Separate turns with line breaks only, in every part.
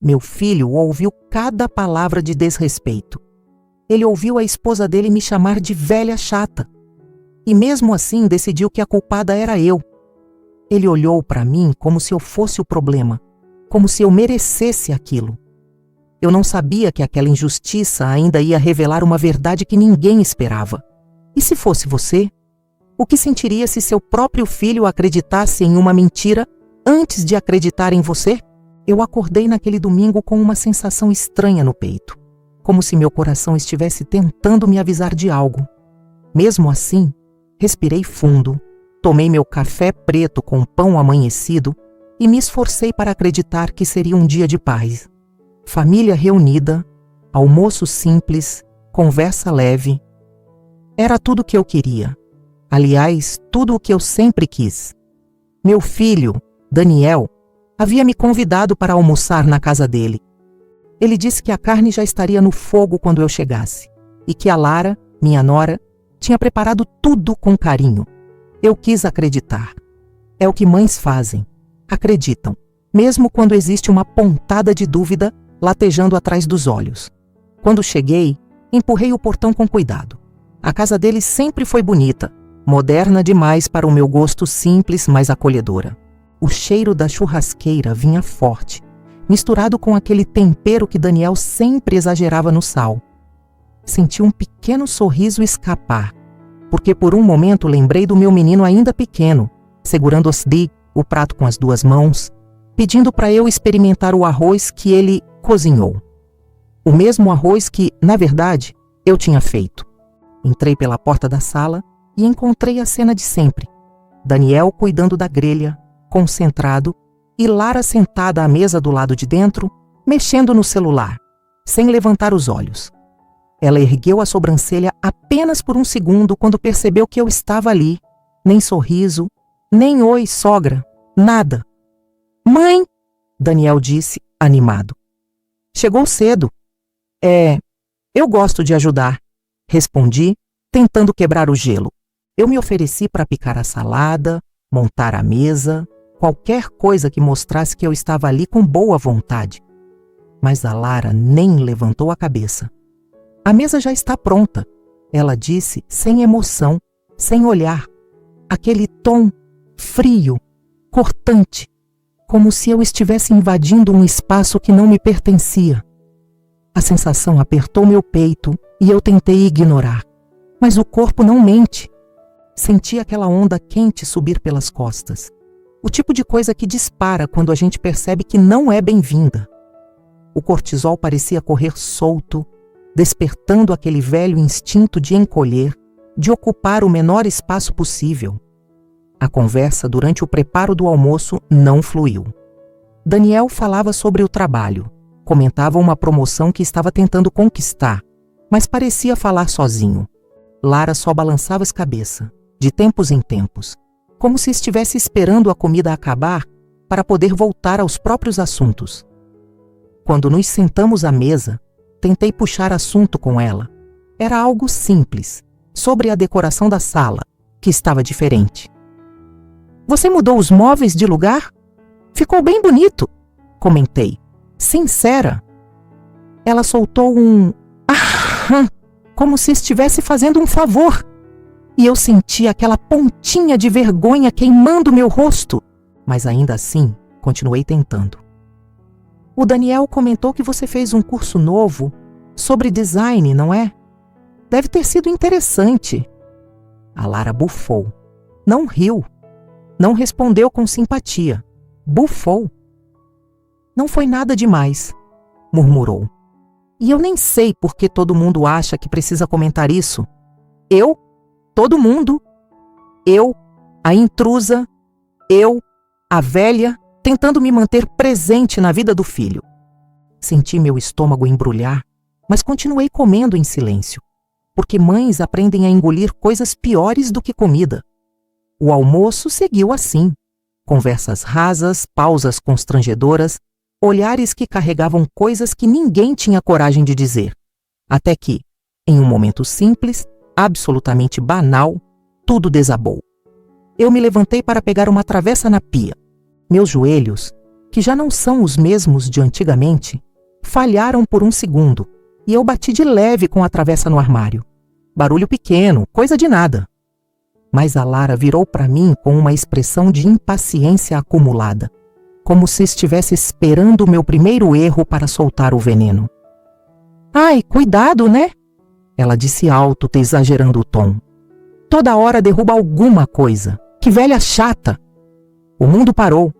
Meu filho ouviu cada palavra de desrespeito. Ele ouviu a esposa dele me chamar de velha chata. E mesmo assim decidiu que a culpada era eu. Ele olhou para mim como se eu fosse o problema, como se eu merecesse aquilo. Eu não sabia que aquela injustiça ainda ia revelar uma verdade que ninguém esperava. E se fosse você? O que sentiria se seu próprio filho acreditasse em uma mentira antes de acreditar em você? Eu acordei naquele domingo com uma sensação estranha no peito, como se meu coração estivesse tentando me avisar de algo. Mesmo assim, respirei fundo, tomei meu café preto com pão amanhecido e me esforcei para acreditar que seria um dia de paz. Família reunida, almoço simples, conversa leve. Era tudo o que eu queria. Aliás, tudo o que eu sempre quis. Meu filho, Daniel, havia me convidado para almoçar na casa dele. Ele disse que a carne já estaria no fogo quando eu chegasse e que a Lara, minha nora, tinha preparado tudo com carinho. Eu quis acreditar. É o que mães fazem. Acreditam, mesmo quando existe uma pontada de dúvida latejando atrás dos olhos. Quando cheguei, empurrei o portão com cuidado. A casa dele sempre foi bonita, moderna demais para o meu gosto simples, mas acolhedora. O cheiro da churrasqueira vinha forte, misturado com aquele tempero que Daniel sempre exagerava no sal. Senti um pequeno sorriso escapar, porque por um momento lembrei do meu menino ainda pequeno, segurando o prato com as duas mãos, pedindo para eu experimentar o arroz que ele cozinhou. O mesmo arroz que, na verdade, eu tinha feito. Entrei pela porta da sala e encontrei a cena de sempre. Daniel cuidando da grelha, concentrado, e Lara sentada à mesa do lado de dentro, mexendo no celular, sem levantar os olhos. Ela ergueu a sobrancelha apenas por um segundo quando percebeu que eu estava ali. Nem sorriso, nem oi, sogra, nada. Mãe, Daniel disse, animado. Chegou cedo. Eu gosto de ajudar, respondi, tentando quebrar o gelo. Eu me ofereci para picar a salada, montar a mesa, qualquer coisa que mostrasse que eu estava ali com boa vontade. Mas a Lara nem levantou a cabeça. A mesa já está pronta, ela disse sem emoção, sem olhar. Aquele tom frio, cortante, como se eu estivesse invadindo um espaço que não me pertencia. A sensação apertou meu peito e eu tentei ignorar. Mas o corpo não mente. Senti aquela onda quente subir pelas costas. O tipo de coisa que dispara quando a gente percebe que não é bem-vinda. O cortisol parecia correr solto, despertando aquele velho instinto de encolher, de ocupar o menor espaço possível. A conversa durante o preparo do almoço não fluiu. Daniel falava sobre o trabalho, comentava uma promoção que estava tentando conquistar, mas parecia falar sozinho. Lara só balançava a cabeça, de tempos em tempos, como se estivesse esperando a comida acabar para poder voltar aos próprios assuntos. Quando nos sentamos à mesa, tentei puxar assunto com ela. Era algo simples, sobre a decoração da sala, que estava diferente. Você mudou os móveis de lugar? Ficou bem bonito, comentei, sincera. Ela soltou um "ah", como se estivesse fazendo um favor. E eu senti aquela pontinha de vergonha queimando meu rosto. Mas ainda assim, continuei tentando. O Daniel comentou que você fez um curso novo sobre design, não é? Deve ter sido interessante. A Lara bufou. Não riu. Não respondeu com simpatia. Bufou. Não foi nada demais, murmurou. E eu nem sei por que todo mundo acha que precisa comentar isso. Eu, todo mundo, eu, a intrusa, eu, a velha, tentando me manter presente na vida do filho. Senti meu estômago embrulhar, mas continuei comendo em silêncio, porque mães aprendem a engolir coisas piores do que comida. O almoço seguiu assim. Conversas rasas, pausas constrangedoras, olhares que carregavam coisas que ninguém tinha coragem de dizer. Até que, em um momento simples, absolutamente banal, tudo desabou. Eu me levantei para pegar uma travessa na pia. Meus joelhos que já não são os mesmos de antigamente, falharam por um segundo e eu bati de leve com a travessa no armário. Barulho pequeno, coisa de nada. Mas a Lara virou para mim com uma expressão de impaciência acumulada, como se estivesse esperando o meu primeiro erro para soltar o veneno. Ai, cuidado, né? Ela disse alto, exagerando o tom. Toda hora derruba alguma coisa. Que velha chata! O mundo parou.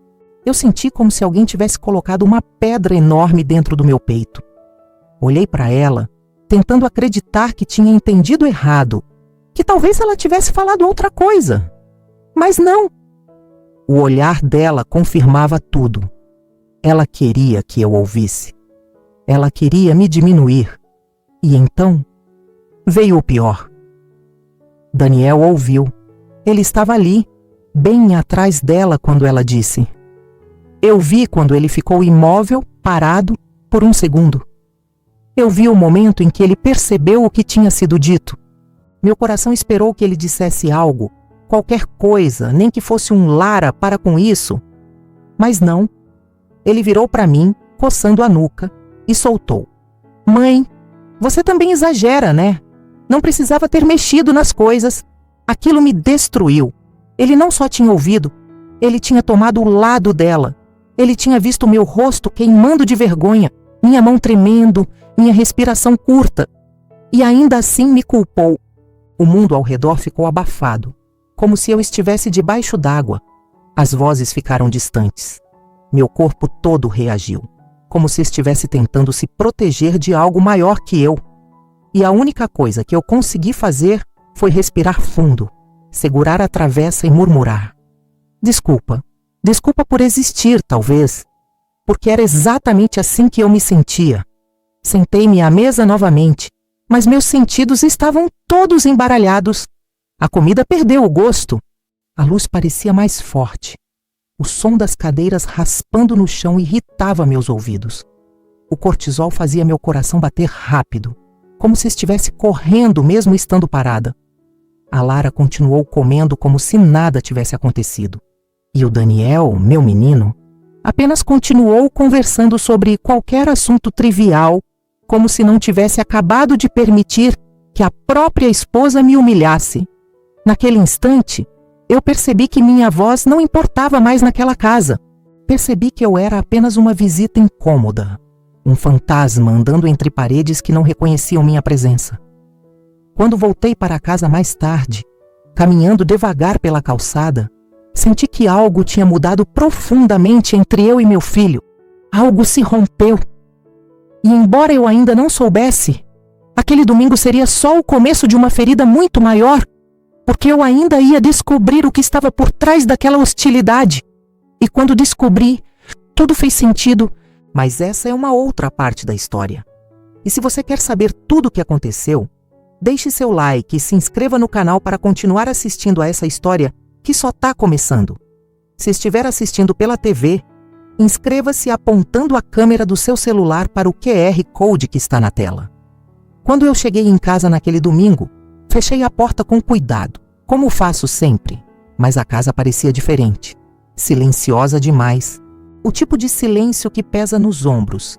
Eu senti como se alguém tivesse colocado uma pedra enorme dentro do meu peito. Olhei para ela, tentando acreditar que tinha entendido errado, que talvez ela tivesse falado outra coisa. Mas não. O olhar dela confirmava tudo. Ela queria que eu ouvisse. Ela queria me diminuir. E então veio o pior. Daniel ouviu. Ele estava ali, bem atrás dela quando ela disse. Eu vi quando ele ficou imóvel, parado, por um segundo. Eu vi o momento em que ele percebeu o que tinha sido dito. Meu coração esperou que ele dissesse algo, qualquer coisa, nem que fosse um Lara, para com isso. Mas não. Ele virou para mim, coçando a nuca, e soltou. Mãe, você também exagera, né? Não precisava ter mexido nas coisas. Aquilo me destruiu. Ele não só tinha ouvido, ele tinha tomado o lado dela. Ele tinha visto meu rosto queimando de vergonha, minha mão tremendo, minha respiração curta. E ainda assim me culpou. O mundo ao redor ficou abafado, como se eu estivesse debaixo d'água. As vozes ficaram distantes. Meu corpo todo reagiu, como se estivesse tentando se proteger de algo maior que eu. E a única coisa que eu consegui fazer foi respirar fundo, segurar a travessa e murmurar. Desculpa. Desculpa por existir, talvez. Porque era exatamente assim que eu me sentia. Sentei-me à mesa novamente, mas meus sentidos estavam todos embaralhados. A comida perdeu o gosto. A luz parecia mais forte. O som das cadeiras raspando no chão irritava meus ouvidos. O cortisol fazia meu coração bater rápido, como se estivesse correndo mesmo estando parada. A Lara continuou comendo como se nada tivesse acontecido. E o Daniel, meu menino, apenas continuou conversando sobre qualquer assunto trivial, como se não tivesse acabado de permitir que a própria esposa me humilhasse. Naquele instante, eu percebi que minha voz não importava mais naquela casa. Percebi que eu era apenas uma visita incômoda, um fantasma andando entre paredes que não reconheciam minha presença. Quando voltei para casa mais tarde, caminhando devagar pela calçada, senti que algo tinha mudado profundamente entre eu e meu filho. Algo se rompeu. E embora eu ainda não soubesse, aquele domingo seria só o começo de uma ferida muito maior, porque eu ainda ia descobrir o que estava por trás daquela hostilidade. E quando descobri, tudo fez sentido, mas essa é uma outra parte da história. E se você quer saber tudo o que aconteceu, deixe seu like e se inscreva no canal para continuar assistindo a essa história que só está começando. Se estiver assistindo pela TV, inscreva-se apontando a câmera do seu celular para o QR Code que está na tela. Quando eu cheguei em casa naquele domingo, fechei a porta com cuidado, como faço sempre, mas a casa parecia diferente, silenciosa demais, o tipo de silêncio que pesa nos ombros,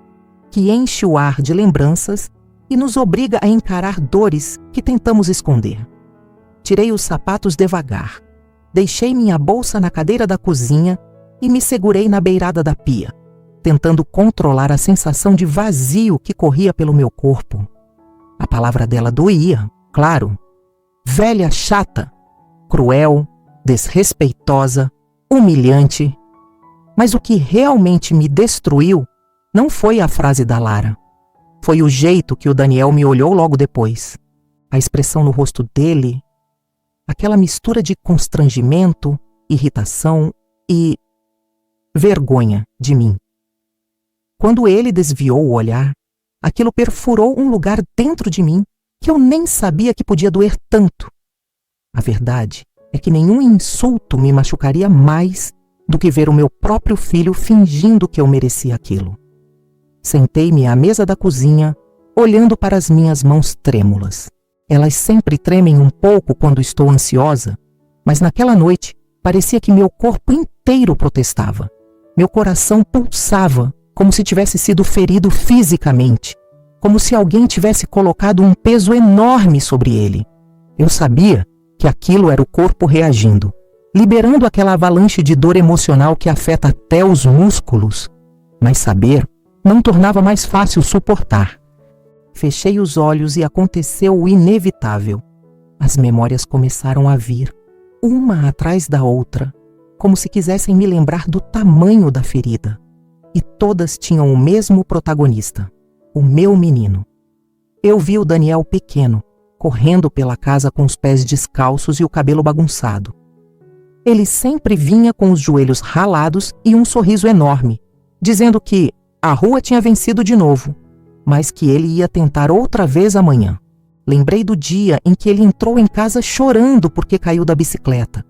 que enche o ar de lembranças e nos obriga a encarar dores que tentamos esconder. Tirei os sapatos devagar, deixei minha bolsa na cadeira da cozinha e me segurei na beirada da pia, tentando controlar a sensação de vazio que corria pelo meu corpo. A palavra dela doía, claro. Velha chata, cruel, desrespeitosa, humilhante. Mas o que realmente me destruiu não foi a frase da Lara. Foi o jeito que o Daniel me olhou logo depois. A expressão no rosto dele, aquela mistura de constrangimento, irritação e vergonha de mim. Quando ele desviou o olhar, aquilo perfurou um lugar dentro de mim que eu nem sabia que podia doer tanto. A verdade é que nenhum insulto me machucaria mais do que ver o meu próprio filho fingindo que eu merecia aquilo. Sentei-me à mesa da cozinha, olhando para as minhas mãos trêmulas. Elas sempre tremem um pouco quando estou ansiosa, mas naquela noite parecia que meu corpo inteiro protestava. Meu coração pulsava, como se tivesse sido ferido fisicamente, como se alguém tivesse colocado um peso enorme sobre ele. Eu sabia que aquilo era o corpo reagindo, liberando aquela avalanche de dor emocional que afeta até os músculos. Mas saber não tornava mais fácil suportar. Fechei os olhos e aconteceu o inevitável. As memórias começaram a vir, uma atrás da outra, como se quisessem me lembrar do tamanho da ferida. E todas tinham o mesmo protagonista, o meu menino. Eu vi o Daniel pequeno, correndo pela casa com os pés descalços e o cabelo bagunçado. Ele sempre vinha com os joelhos ralados e um sorriso enorme, dizendo que a rua tinha vencido de novo, mas que ele ia tentar outra vez amanhã. Lembrei do dia em que ele entrou em casa chorando porque caiu da bicicleta.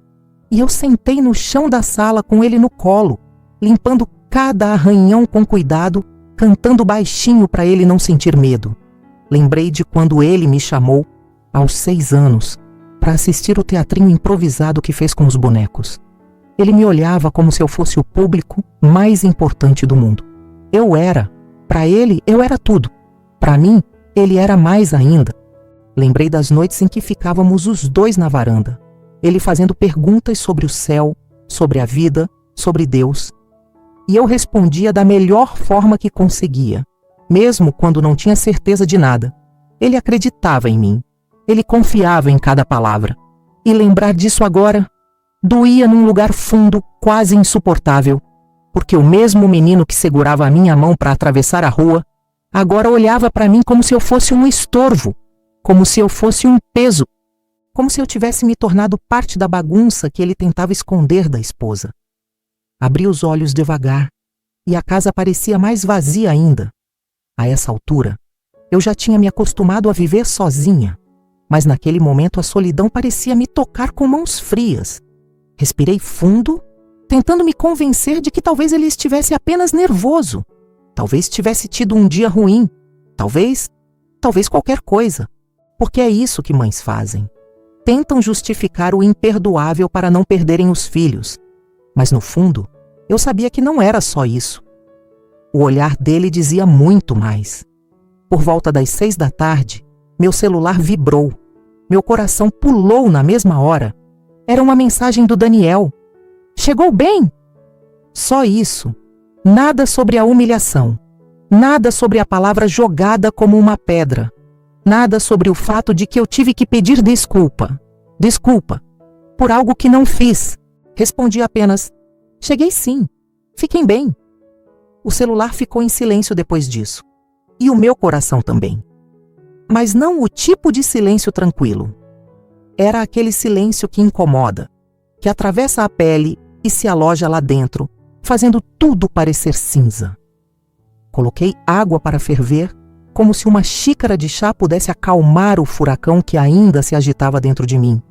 E eu sentei no chão da sala com ele no colo, limpando cada arranhão com cuidado, cantando baixinho para ele não sentir medo. Lembrei de quando ele me chamou, aos 6 anos, para assistir o teatrinho improvisado que fez com os bonecos. Ele me olhava como se eu fosse o público mais importante do mundo. Para ele, eu era tudo. Para mim, ele era mais ainda. Lembrei das noites em que ficávamos os dois na varanda, ele fazendo perguntas sobre o céu, sobre a vida, sobre Deus. E eu respondia da melhor forma que conseguia, mesmo quando não tinha certeza de nada. Ele acreditava em mim. Ele confiava em cada palavra. E lembrar disso agora doía num lugar fundo, quase insuportável, porque o mesmo menino que segurava a minha mão para atravessar a rua, agora olhava para mim como se eu fosse um estorvo, como se eu fosse um peso, como se eu tivesse me tornado parte da bagunça que ele tentava esconder da esposa. Abri os olhos devagar e a casa parecia mais vazia ainda. A essa altura, eu já tinha me acostumado a viver sozinha, mas naquele momento a solidão parecia me tocar com mãos frias. Respirei fundo, tentando me convencer de que talvez ele estivesse apenas nervoso, talvez tivesse tido um dia ruim, talvez qualquer coisa, porque é isso que mães fazem. Tentam justificar o imperdoável para não perderem os filhos, mas no fundo, eu sabia que não era só isso. O olhar dele dizia muito mais. Por volta das 6 da tarde, meu celular vibrou. Meu coração pulou na mesma hora. Era uma mensagem do Daniel. Chegou bem? Só isso. Nada sobre a humilhação. Nada sobre a palavra jogada como uma pedra. Nada sobre o fato de que eu tive que pedir desculpa. Desculpa. Por algo que não fiz. Respondi apenas: cheguei sim. Fiquem bem. O celular ficou em silêncio depois disso. E o meu coração também. Mas não o tipo de silêncio tranquilo. Era aquele silêncio que incomoda, que atravessa a pele e se aloja lá dentro, fazendo tudo parecer cinza. Coloquei água para ferver, como se uma xícara de chá pudesse acalmar o furacão que ainda se agitava dentro de mim.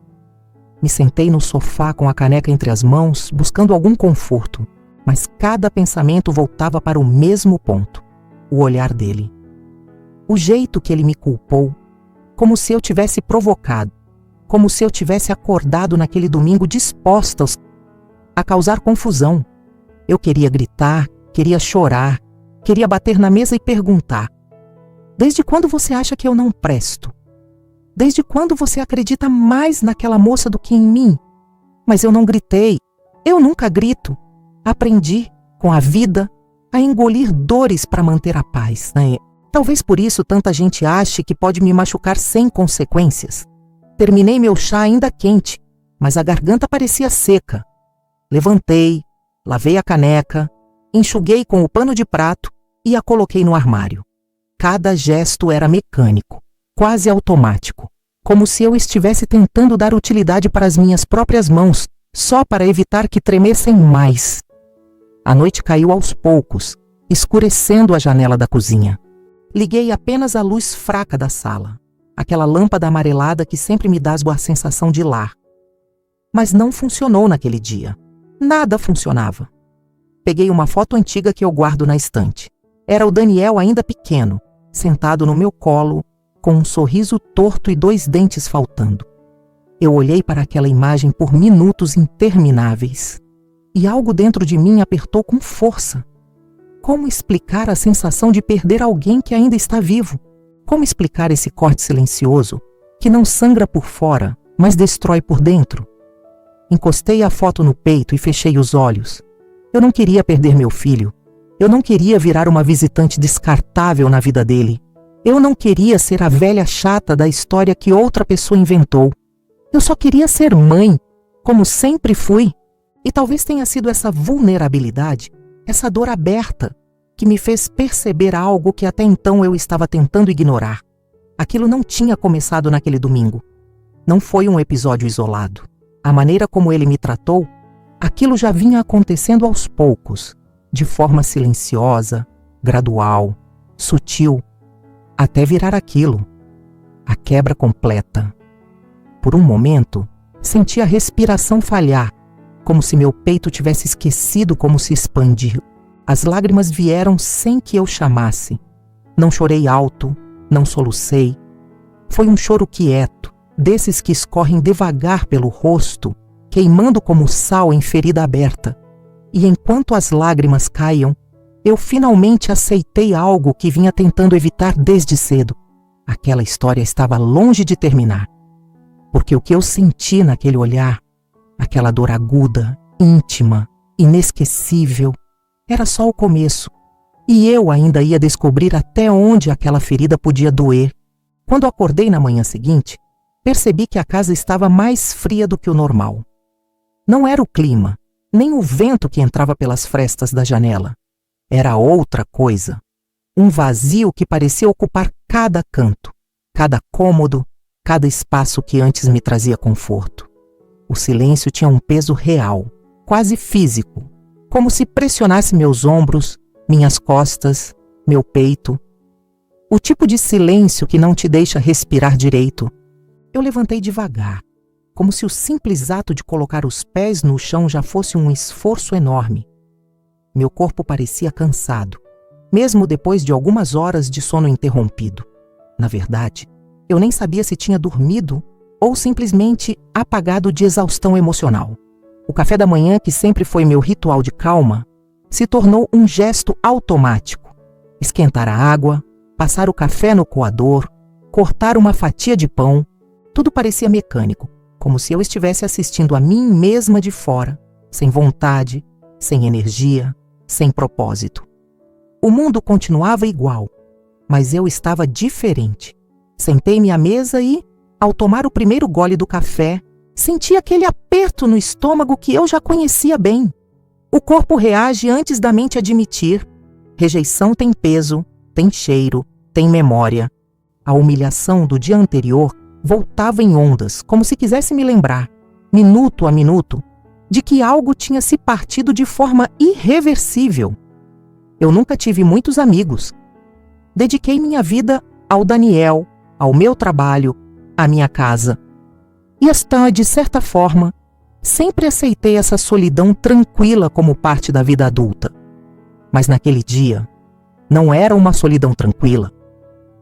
Me sentei no sofá com a caneca entre as mãos, buscando algum conforto, mas cada pensamento voltava para o mesmo ponto, o olhar dele. O jeito que ele me culpou, como se eu tivesse provocado, como se eu tivesse acordado naquele domingo disposta a causar confusão. Eu queria gritar, queria chorar, queria bater na mesa e perguntar: desde quando você acha que eu não presto? Desde quando você acredita mais naquela moça do que em mim? Mas eu não gritei. Eu nunca grito. Aprendi, com a vida, a engolir dores para manter a paz, né? Talvez por isso tanta gente ache que pode me machucar sem consequências. Terminei meu chá ainda quente, mas a garganta parecia seca. Levantei, lavei a caneca, enxuguei com o pano de prato e a coloquei no armário. Cada gesto era mecânico, quase automático, como se eu estivesse tentando dar utilidade para as minhas próprias mãos, só para evitar que tremessem mais. A noite caiu aos poucos, escurecendo a janela da cozinha. Liguei apenas a luz fraca da sala, aquela lâmpada amarelada que sempre me dá a sensação de lar. Mas não funcionou naquele dia. Nada funcionava. Peguei uma foto antiga que eu guardo na estante. Era o Daniel ainda pequeno, sentado no meu colo, com um sorriso torto e 2 dentes faltando. Eu olhei para aquela imagem por minutos intermináveis. e algo dentro de mim apertou com força. Como explicar a sensação de perder alguém que ainda está vivo? Como explicar esse corte silencioso, que não sangra por fora, mas destrói por dentro? Encostei a foto no peito e fechei os olhos. Eu não queria perder meu filho. Eu não queria virar uma visitante descartável na vida dele. Eu não queria ser a velha chata da história que outra pessoa inventou. Eu só queria ser mãe, como sempre fui. E talvez tenha sido essa vulnerabilidade, essa dor aberta, que me fez perceber algo que até então eu estava tentando ignorar. Aquilo não tinha começado naquele domingo. Não foi um episódio isolado. A maneira como ele me tratou, aquilo já vinha acontecendo aos poucos, de forma silenciosa, gradual, sutil, até virar aquilo, a quebra completa. Por um momento, senti a respiração falhar, como se meu peito tivesse esquecido como se expandir. As lágrimas vieram sem que eu chamasse. Não chorei alto, não solucei. Foi um choro quieto, desses que escorrem devagar pelo rosto, queimando como sal em ferida aberta. E enquanto as lágrimas caíam, eu finalmente aceitei algo que vinha tentando evitar desde cedo. Aquela história estava longe de terminar. Porque o que eu senti naquele olhar, aquela dor aguda, íntima, inesquecível, era só o começo. E eu ainda ia descobrir até onde aquela ferida podia doer. Quando acordei na manhã seguinte, percebi que a casa estava mais fria do que o normal. Não era o clima, nem o vento que entrava pelas frestas da janela. Era outra coisa. Um vazio que parecia ocupar cada canto, cada cômodo, cada espaço que antes me trazia conforto. O silêncio tinha um peso real, quase físico, como se pressionasse meus ombros, minhas costas, meu peito. O tipo de silêncio que não te deixa respirar direito. Eu levantei devagar, como se o simples ato de colocar os pés no chão já fosse um esforço enorme. Meu corpo parecia cansado, mesmo depois de algumas horas de sono interrompido. Na verdade, eu nem sabia se tinha dormido ou simplesmente apagado de exaustão emocional. O café da manhã, que sempre foi meu ritual de calma, se tornou um gesto automático. Esquentar a água, passar o café no coador, cortar uma fatia de pão, tudo parecia mecânico, como se eu estivesse assistindo a mim mesma de fora, sem vontade, sem energia, sem propósito. O mundo continuava igual, mas eu estava diferente. Sentei-me à mesa e, ao tomar o primeiro gole do café, senti aquele aperto no estômago que eu já conhecia bem. O corpo reage antes da mente admitir. Rejeição tem peso, tem cheiro, tem memória. A humilhação do dia anterior voltava em ondas, como se quisesse me lembrar, minuto a minuto, de que algo tinha se partido de forma irreversível. Eu nunca tive muitos amigos. Dediquei minha vida ao Daniel, ao meu trabalho, à minha casa. E de certa forma, sempre aceitei essa solidão tranquila como parte da vida adulta. Mas naquele dia, não era uma solidão tranquila.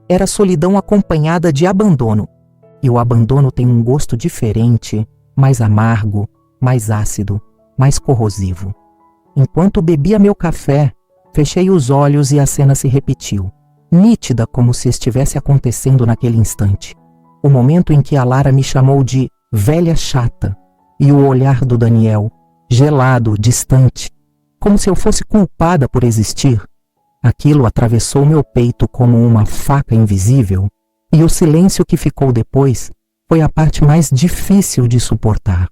Era solidão acompanhada de abandono. E o abandono tem um gosto diferente, mais amargo, mais ácido, mais corrosivo. Enquanto bebia meu café, fechei os olhos e a cena se repetiu, nítida como se estivesse acontecendo naquele instante. O momento em que a Lara me chamou de velha chata e o olhar do Daniel, gelado, distante, como se eu fosse culpada por existir. Aquilo atravessou meu peito como uma faca invisível. E o silêncio que ficou depois foi a parte mais difícil de suportar.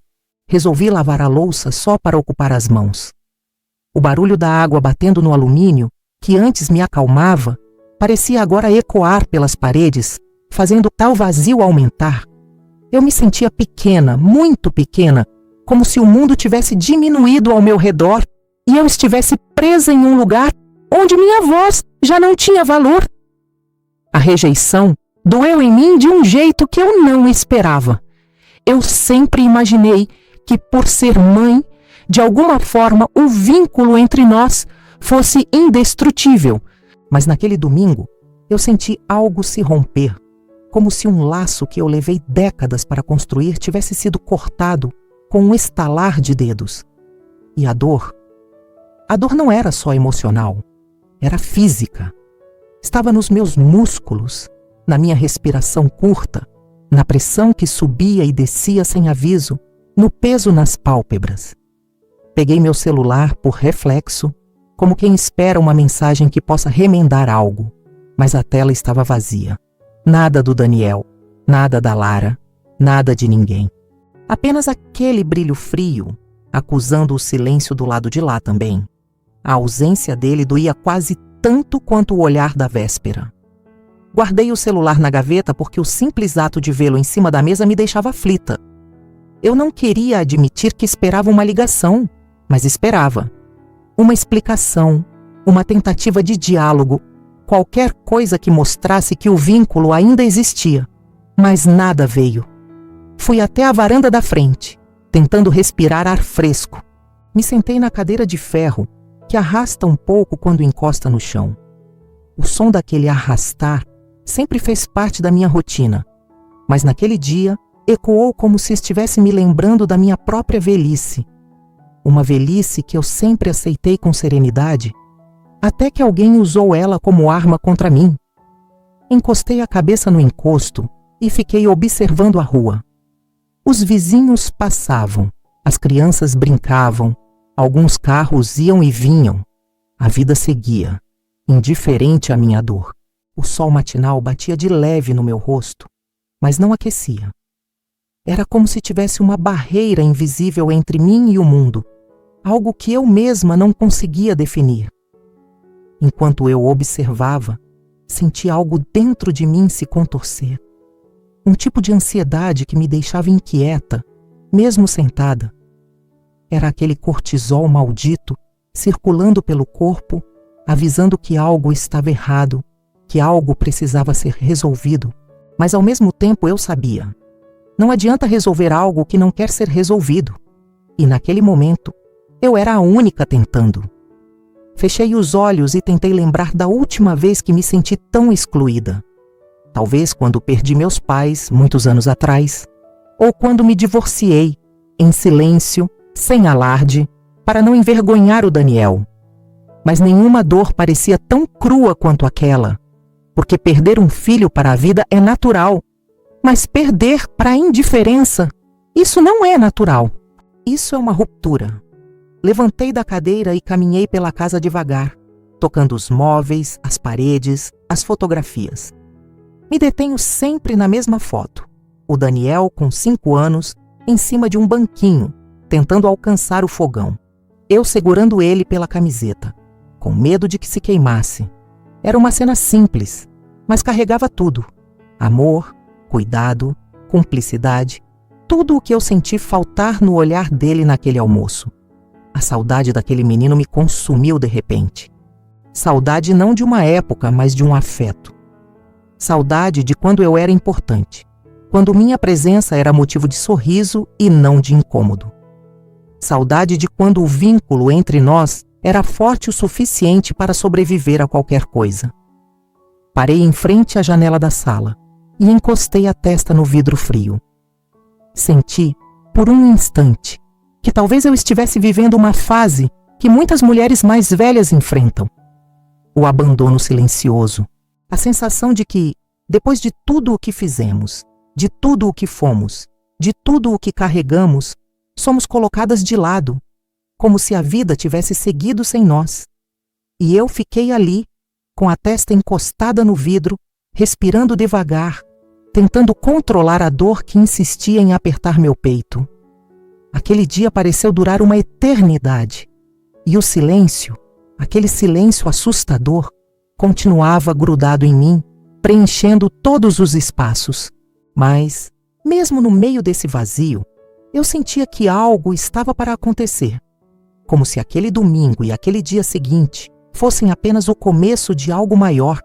Resolvi lavar a louça só para ocupar as mãos. O barulho da água batendo no alumínio, que antes me acalmava, parecia agora ecoar pelas paredes, fazendo tal vazio aumentar. Eu me sentia pequena, muito pequena, como se o mundo tivesse diminuído ao meu redor e eu estivesse presa em um lugar onde minha voz já não tinha valor. A rejeição doeu em mim de um jeito que eu não esperava. Eu sempre imaginei que, por ser mãe, de alguma forma o vínculo entre nós fosse indestrutível. Mas naquele domingo, eu senti algo se romper, como se um laço que eu levei décadas para construir tivesse sido cortado com um estalar de dedos. E a dor? A dor não era só emocional, era física. Estava nos meus músculos, na minha respiração curta, na pressão que subia e descia sem aviso, no peso nas pálpebras. Peguei meu celular por reflexo, como quem espera uma mensagem que possa remendar algo, mas a tela estava vazia. Nada do Daniel, nada da Lara, nada de ninguém. Apenas aquele brilho frio, acusando o silêncio do lado de lá também. A ausência dele doía quase tanto quanto o olhar da véspera. Guardei o celular na gaveta porque o simples ato de vê-lo em cima da mesa me deixava aflita. Eu não queria admitir que esperava uma ligação, mas esperava. Uma explicação, uma tentativa de diálogo, qualquer coisa que mostrasse que o vínculo ainda existia. Mas nada veio. Fui até a varanda da frente, tentando respirar ar fresco. Me sentei na cadeira de ferro, que arrasta um pouco quando encosta no chão. O som daquele arrastar sempre fez parte da minha rotina, mas naquele dia ecoou como se estivesse me lembrando da minha própria velhice. Uma velhice que eu sempre aceitei com serenidade, até que alguém usou ela como arma contra mim. Encostei a cabeça no encosto e fiquei observando a rua. Os vizinhos passavam, as crianças brincavam, alguns carros iam e vinham. A vida seguia, indiferente à minha dor. O sol matinal batia de leve no meu rosto, mas não aquecia. Era como se tivesse uma barreira invisível entre mim e o mundo, algo que eu mesma não conseguia definir. Enquanto eu observava, senti algo dentro de mim se contorcer. Um tipo de ansiedade que me deixava inquieta, mesmo sentada. Era aquele cortisol maldito circulando pelo corpo, avisando que algo estava errado, que algo precisava ser resolvido. Mas ao mesmo tempo eu sabia. Não adianta resolver algo que não quer ser resolvido. E naquele momento, eu era a única tentando. Fechei os olhos e tentei lembrar da última vez que me senti tão excluída. Talvez quando perdi meus pais, muitos anos atrás, ou quando me divorciei, em silêncio, sem alarde, para não envergonhar o Daniel. Mas nenhuma dor parecia tão crua quanto aquela, porque perder um filho para a vida é natural, mas perder para a indiferença, isso não é natural. Isso é uma ruptura. Levantei da cadeira e caminhei pela casa devagar, tocando os móveis, as paredes, as fotografias. Me detenho sempre na mesma foto. O Daniel, com 5 anos, em cima de um banquinho, tentando alcançar o fogão. Eu segurando ele pela camiseta, com medo de que se queimasse. Era uma cena simples, mas carregava tudo. Amor, cuidado, cumplicidade, tudo o que eu senti faltar no olhar dele naquele almoço. A saudade daquele menino me consumiu de repente. Saudade não de uma época, mas de um afeto. Saudade de quando eu era importante, quando minha presença era motivo de sorriso e não de incômodo. Saudade de quando o vínculo entre nós era forte o suficiente para sobreviver a qualquer coisa. Parei em frente à janela da sala e encostei a testa no vidro frio. Senti, por um instante, que talvez eu estivesse vivendo uma fase que muitas mulheres mais velhas enfrentam. O abandono silencioso, a sensação de que, depois de tudo o que fizemos, de tudo o que fomos, de tudo o que carregamos, somos colocadas de lado, como se a vida tivesse seguido sem nós. E eu fiquei ali, com a testa encostada no vidro, respirando devagar, tentando controlar a dor que insistia em apertar meu peito. Aquele dia pareceu durar uma eternidade, e o silêncio, aquele silêncio assustador, continuava grudado em mim, preenchendo todos os espaços. Mas, mesmo no meio desse vazio, eu sentia que algo estava para acontecer, como se aquele domingo e aquele dia seguinte fossem apenas o começo de algo maior,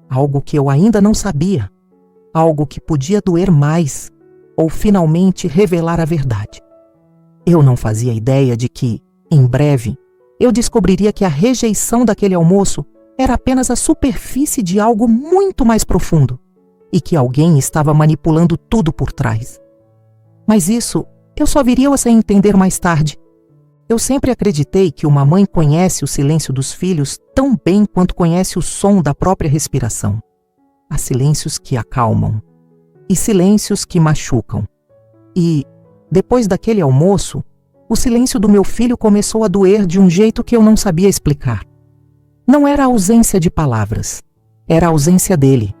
algo que eu ainda não sabia, algo que podia doer mais, ou finalmente revelar a verdade. Eu não fazia ideia de que, em breve, eu descobriria que a rejeição daquele almoço era apenas a superfície de algo muito mais profundo, e que alguém estava manipulando tudo por trás. Mas isso eu só viria a entender mais tarde. Eu sempre acreditei que uma mãe conhece o silêncio dos filhos tão bem quanto conhece o som da própria respiração. Há silêncios que acalmam e silêncios que machucam. E, depois daquele almoço, o silêncio do meu filho começou a doer de um jeito que eu não sabia explicar. Não era a ausência de palavras, era a ausência dele.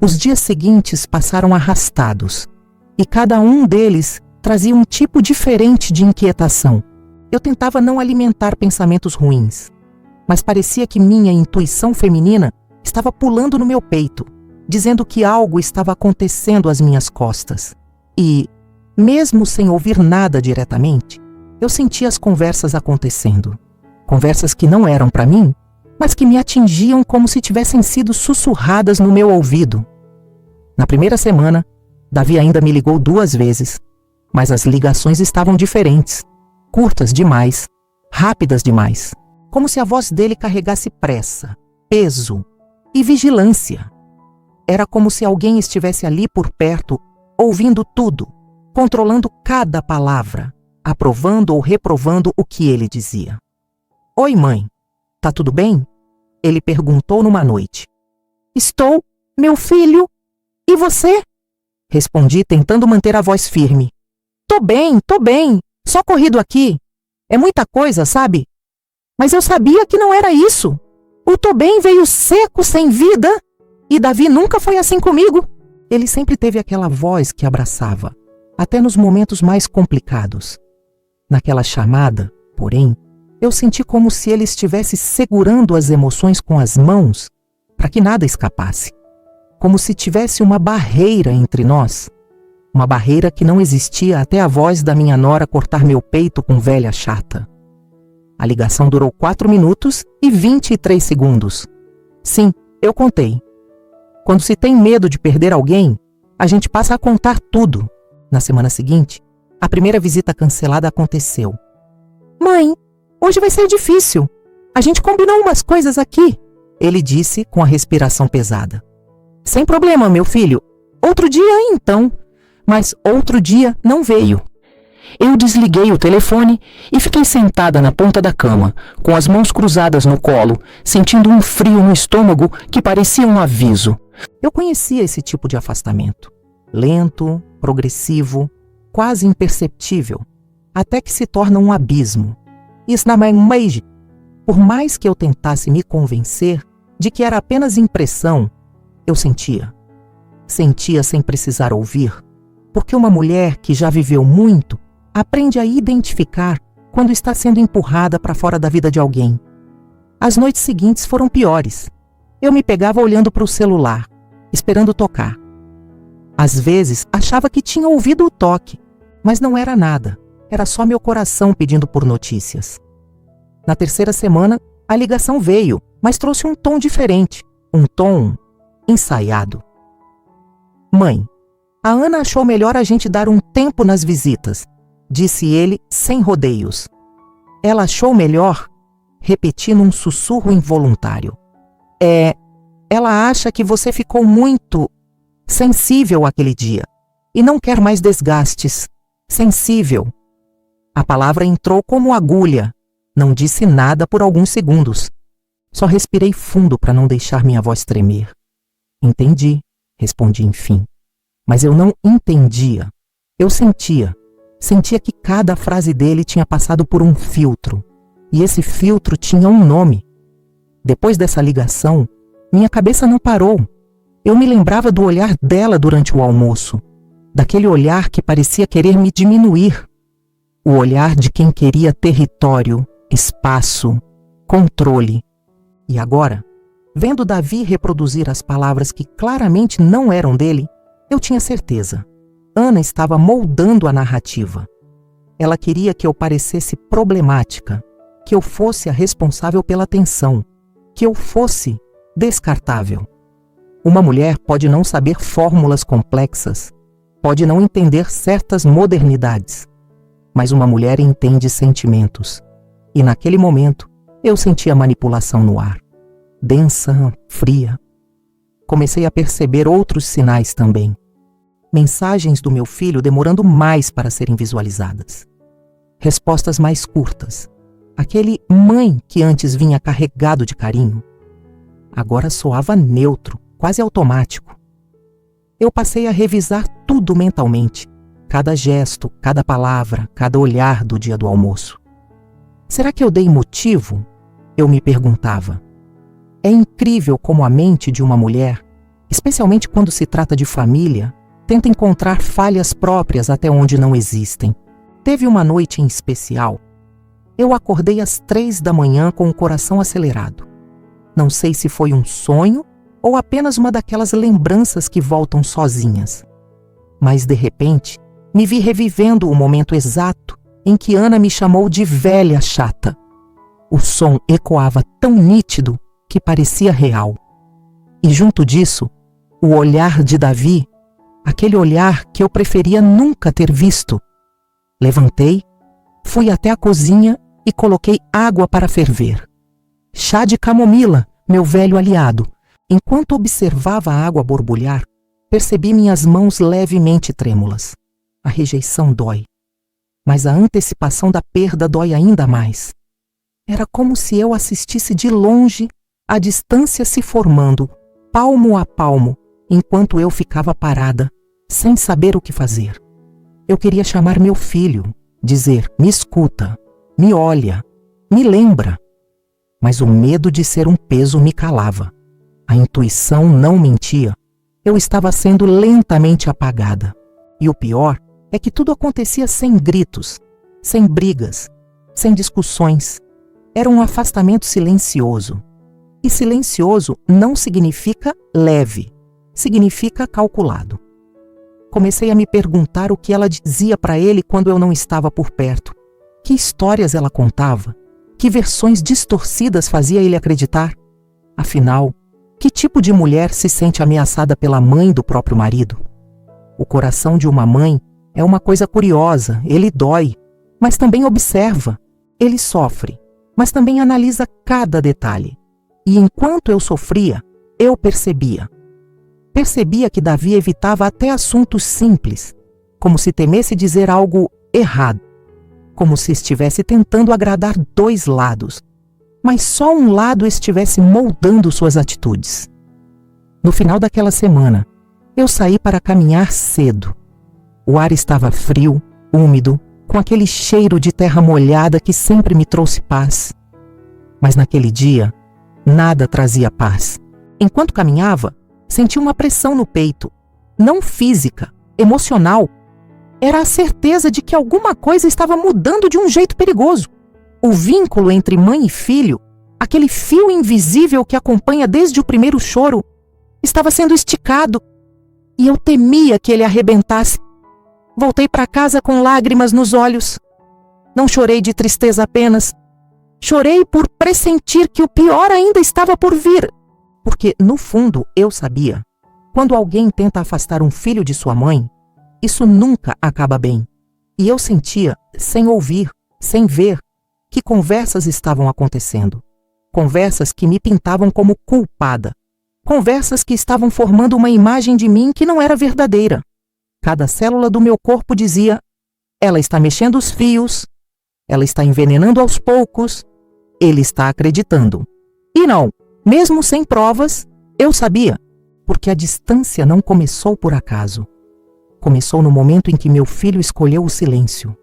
Os dias seguintes passaram arrastados, e cada um deles trazia um tipo diferente de inquietação. Eu tentava não alimentar pensamentos ruins, mas parecia que minha intuição feminina estava pulando no meu peito, dizendo que algo estava acontecendo às minhas costas. E, mesmo sem ouvir nada diretamente, eu sentia as conversas acontecendo. Conversas que não eram para mim, mas que me atingiam como se tivessem sido sussurradas no meu ouvido. Na primeira semana, Davi ainda me ligou 2 vezes, mas as ligações estavam diferentes, curtas demais, rápidas demais, como se a voz dele carregasse pressa, peso e vigilância. Era como se alguém estivesse ali por perto, ouvindo tudo, controlando cada palavra, aprovando ou reprovando o que ele dizia. "Oi, mãe, tá tudo bem?" Ele perguntou numa noite. "Estou, meu filho. E você?" Respondi, tentando manter a voz firme. Tô bem. Só corrido aqui. É muita coisa, sabe? Mas eu sabia que não era isso. O tô bem veio seco, sem vida. E Davi nunca foi assim comigo." Ele sempre teve aquela voz que abraçava, até nos momentos mais complicados. Naquela chamada, porém, eu senti como se ele estivesse segurando as emoções com as mãos para que nada escapasse. Como se tivesse uma barreira entre nós. Uma barreira que não existia até a voz da minha nora cortar meu peito com velha chata. A ligação durou 4 minutos e 23 segundos. Sim, eu contei. Quando se tem medo de perder alguém, a gente passa a contar tudo. Na semana seguinte, a primeira visita cancelada aconteceu. "Mãe, hoje vai ser difícil. A gente combinou umas coisas aqui", ele disse com a respiração pesada. "Sem problema, meu filho. Outro dia, então." Mas outro dia não veio. Eu desliguei o telefone e fiquei sentada na ponta da cama, com as mãos cruzadas no colo, sentindo um frio no estômago que parecia um aviso. Eu conhecia esse tipo de afastamento. Lento, progressivo, quase imperceptível, até que se torna um abismo. Por mais que eu tentasse me convencer de que era apenas impressão, eu sentia. Sentia sem precisar ouvir. Porque uma mulher que já viveu muito aprende a identificar quando está sendo empurrada para fora da vida de alguém. As noites seguintes foram piores. Eu me pegava olhando para o celular, esperando tocar. Às vezes achava que tinha ouvido o toque, mas não era nada. Era só meu coração pedindo por notícias. Na 3ª semana, a ligação veio, mas trouxe um tom diferente, um tom ensaiado. "Mãe, a Ana achou melhor a gente dar um tempo nas visitas", disse ele sem rodeios. "Ela achou melhor?" Repeti num sussurro involuntário. Ela acha que você ficou muito sensível aquele dia e não quer mais desgastes. Sensível." A palavra entrou como agulha. Não disse nada por alguns segundos. Só respirei fundo para não deixar minha voz tremer. "Entendi", respondi enfim. Mas eu não entendia. Eu sentia que cada frase dele tinha passado por um filtro. E esse filtro tinha um nome. Depois dessa ligação, minha cabeça não parou. Eu me lembrava do olhar dela durante o almoço. Daquele olhar que parecia querer me diminuir. O olhar de quem queria território, espaço, controle. E agora, vendo Davi reproduzir as palavras que claramente não eram dele, eu tinha certeza. Ana estava moldando a narrativa. Ela queria que eu parecesse problemática, que eu fosse a responsável pela tensão, que eu fosse descartável. Uma mulher pode não saber fórmulas complexas, pode não entender certas modernidades, mas uma mulher entende sentimentos. E naquele momento, eu senti a manipulação no ar. Densa, fria. Comecei a perceber outros sinais também. Mensagens do meu filho demorando mais para serem visualizadas. respostas mais curtas. Aquele mãe que antes vinha carregado de carinho, agora soava neutro, quase automático. Eu passei a revisar tudo mentalmente, cada gesto, cada palavra, cada olhar do dia do almoço. Será que eu dei motivo? Eu me perguntava. É incrível como a mente de uma mulher, especialmente quando se trata de família, tenta encontrar falhas próprias até onde não existem. Teve uma noite em especial. Eu acordei às 3 da manhã com o coração acelerado. Não sei se foi um sonho ou apenas uma daquelas lembranças que voltam sozinhas. Mas, de repente, me vi revivendo o momento exato em que Ana me chamou de velha chata. O som ecoava tão nítido que parecia real. E junto disso, o olhar de Davi, aquele olhar que eu preferia nunca ter visto. Levantei, fui até a cozinha e coloquei água para ferver. Chá de camomila, meu velho aliado. Enquanto observava a água borbulhar, percebi minhas mãos levemente trêmulas. A rejeição dói, mas a antecipação da perda dói ainda mais. Era como se eu assistisse de longe a distância se formando, palmo a palmo, enquanto eu ficava parada, sem saber o que fazer. Eu queria chamar meu filho, dizer: me escuta, me olha, me lembra. Mas o medo de ser um peso me calava. A intuição não mentia. Eu estava sendo lentamente apagada. E o pior é que tudo acontecia sem gritos, sem brigas, sem discussões. Era um afastamento silencioso. E silencioso não significa leve, significa calculado. Comecei a me perguntar o que ela dizia para ele quando eu não estava por perto. Que histórias ela contava? Que versões distorcidas fazia ele acreditar? Afinal, que tipo de mulher se sente ameaçada pela mãe do próprio marido? O coração de uma mãe é uma coisa curiosa, ele dói, mas também observa. Ele sofre, mas também analisa cada detalhe. E enquanto eu sofria, eu percebia. Percebia que Davi evitava até assuntos simples, como se temesse dizer algo errado, como se estivesse tentando agradar dois lados, mas só um lado estivesse moldando suas atitudes. No final daquela semana, eu saí para caminhar cedo. O ar estava frio, úmido, com aquele cheiro de terra molhada que sempre me trouxe paz. Mas naquele dia, nada trazia paz. Enquanto caminhava, senti uma pressão no peito, não física, emocional. Era a certeza de que alguma coisa estava mudando de um jeito perigoso. O vínculo entre mãe e filho, aquele fio invisível que acompanha desde o primeiro choro, estava sendo esticado. E eu temia que ele arrebentasse. Voltei para casa com lágrimas nos olhos. Não chorei de tristeza apenas. Chorei por pressentir que o pior ainda estava por vir. Porque, no fundo, eu sabia. Quando alguém tenta afastar um filho de sua mãe, isso nunca acaba bem. E eu sentia, sem ouvir, sem ver, que conversas estavam acontecendo. Conversas que me pintavam como culpada. Conversas que estavam formando uma imagem de mim que não era verdadeira. Cada célula do meu corpo dizia: ela está mexendo os fios, ela está envenenando aos poucos, ele está acreditando. E não, mesmo sem provas, eu sabia, porque a distância não começou por acaso. Começou no momento em que meu filho escolheu o silêncio.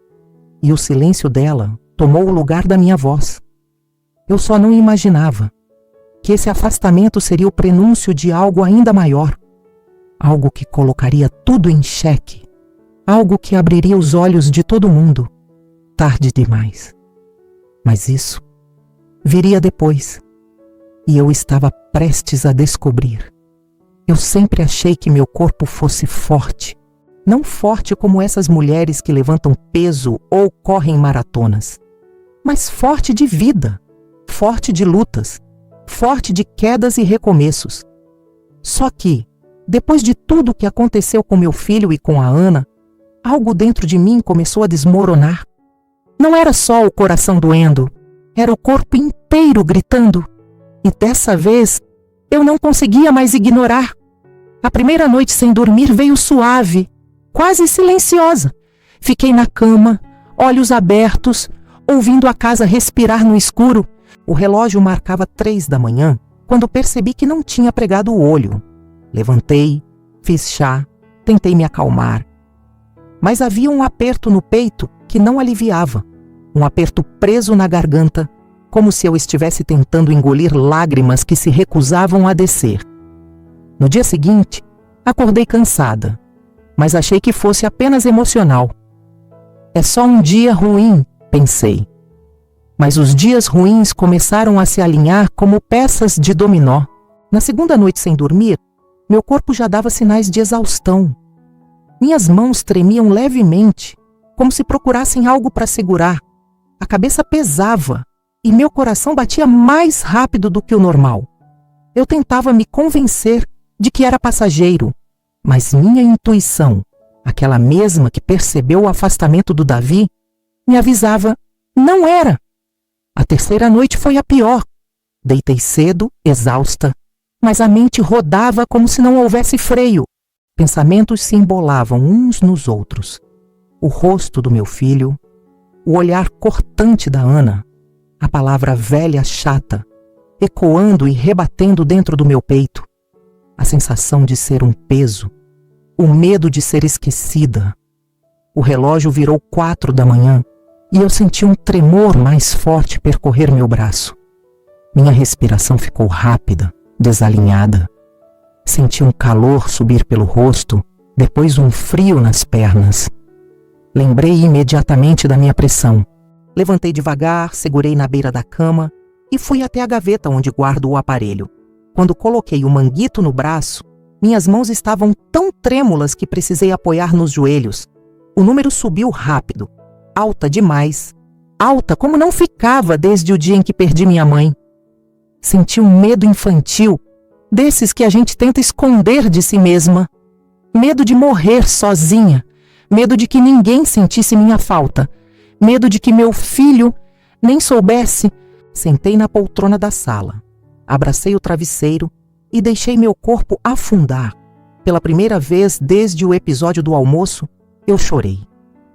E o silêncio dela tomou o lugar da minha voz. Eu só não imaginava que esse afastamento seria o prenúncio de algo ainda maior. Algo que colocaria tudo em xeque. Algo que abriria os olhos de todo mundo. Tarde demais. Mas isso viria depois. E eu estava prestes a descobrir. Eu sempre achei que meu corpo fosse forte. Não forte como essas mulheres que levantam peso ou correm maratonas. Mas forte de vida. Forte de lutas. Forte de quedas e recomeços. Só que, depois de tudo o que aconteceu com meu filho e com a Ana, algo dentro de mim começou a desmoronar. Não era só o coração doendo, era o corpo inteiro gritando. E dessa vez, eu não conseguia mais ignorar. A primeira noite sem dormir veio suave, quase silenciosa. Fiquei na cama, olhos abertos, ouvindo a casa respirar no escuro. O relógio marcava 3 da manhã, quando percebi que não tinha pregado o olho. Levantei, fiz chá, tentei me acalmar. Mas havia um aperto no peito que não aliviava, um aperto preso na garganta, como se eu estivesse tentando engolir lágrimas que se recusavam a descer. No dia seguinte, acordei cansada, mas achei que fosse apenas emocional. É só um dia ruim, pensei. Mas os dias ruins começaram a se alinhar como peças de dominó. Na segunda noite sem dormir, meu corpo já dava sinais de exaustão. Minhas mãos tremiam levemente, como se procurassem algo para segurar. A cabeça pesava e meu coração batia mais rápido do que o normal. Eu tentava me convencer de que era passageiro, mas minha intuição, aquela mesma que percebeu o afastamento do Davi, me avisava: não era. A terceira noite foi a pior. Deitei cedo, exausta, mas a mente rodava como se não houvesse freio. Pensamentos se embolavam uns nos outros. O rosto do meu filho, o olhar cortante da Ana, a palavra velha chata, ecoando e rebatendo dentro do meu peito. A sensação de ser um peso, o medo de ser esquecida. O relógio virou 4 da manhã e eu senti um tremor mais forte percorrer meu braço. Minha respiração ficou rápida, desalinhada. Senti um calor subir pelo rosto, depois um frio nas pernas. Lembrei imediatamente da minha pressão. Levantei devagar, segurei na beira da cama e fui até a gaveta onde guardo o aparelho. Quando coloquei o manguito no braço, minhas mãos estavam tão trêmulas que precisei apoiar nos joelhos. O número subiu rápido, alta demais, alta como não ficava desde o dia em que perdi minha mãe. Senti um medo infantil, desses que a gente tenta esconder de si mesma. Medo de morrer sozinha, medo de que ninguém sentisse minha falta, medo de que meu filho nem soubesse. Sentei na poltrona da sala, abracei o travesseiro e deixei meu corpo afundar. Pela primeira vez desde o episódio do almoço, eu chorei.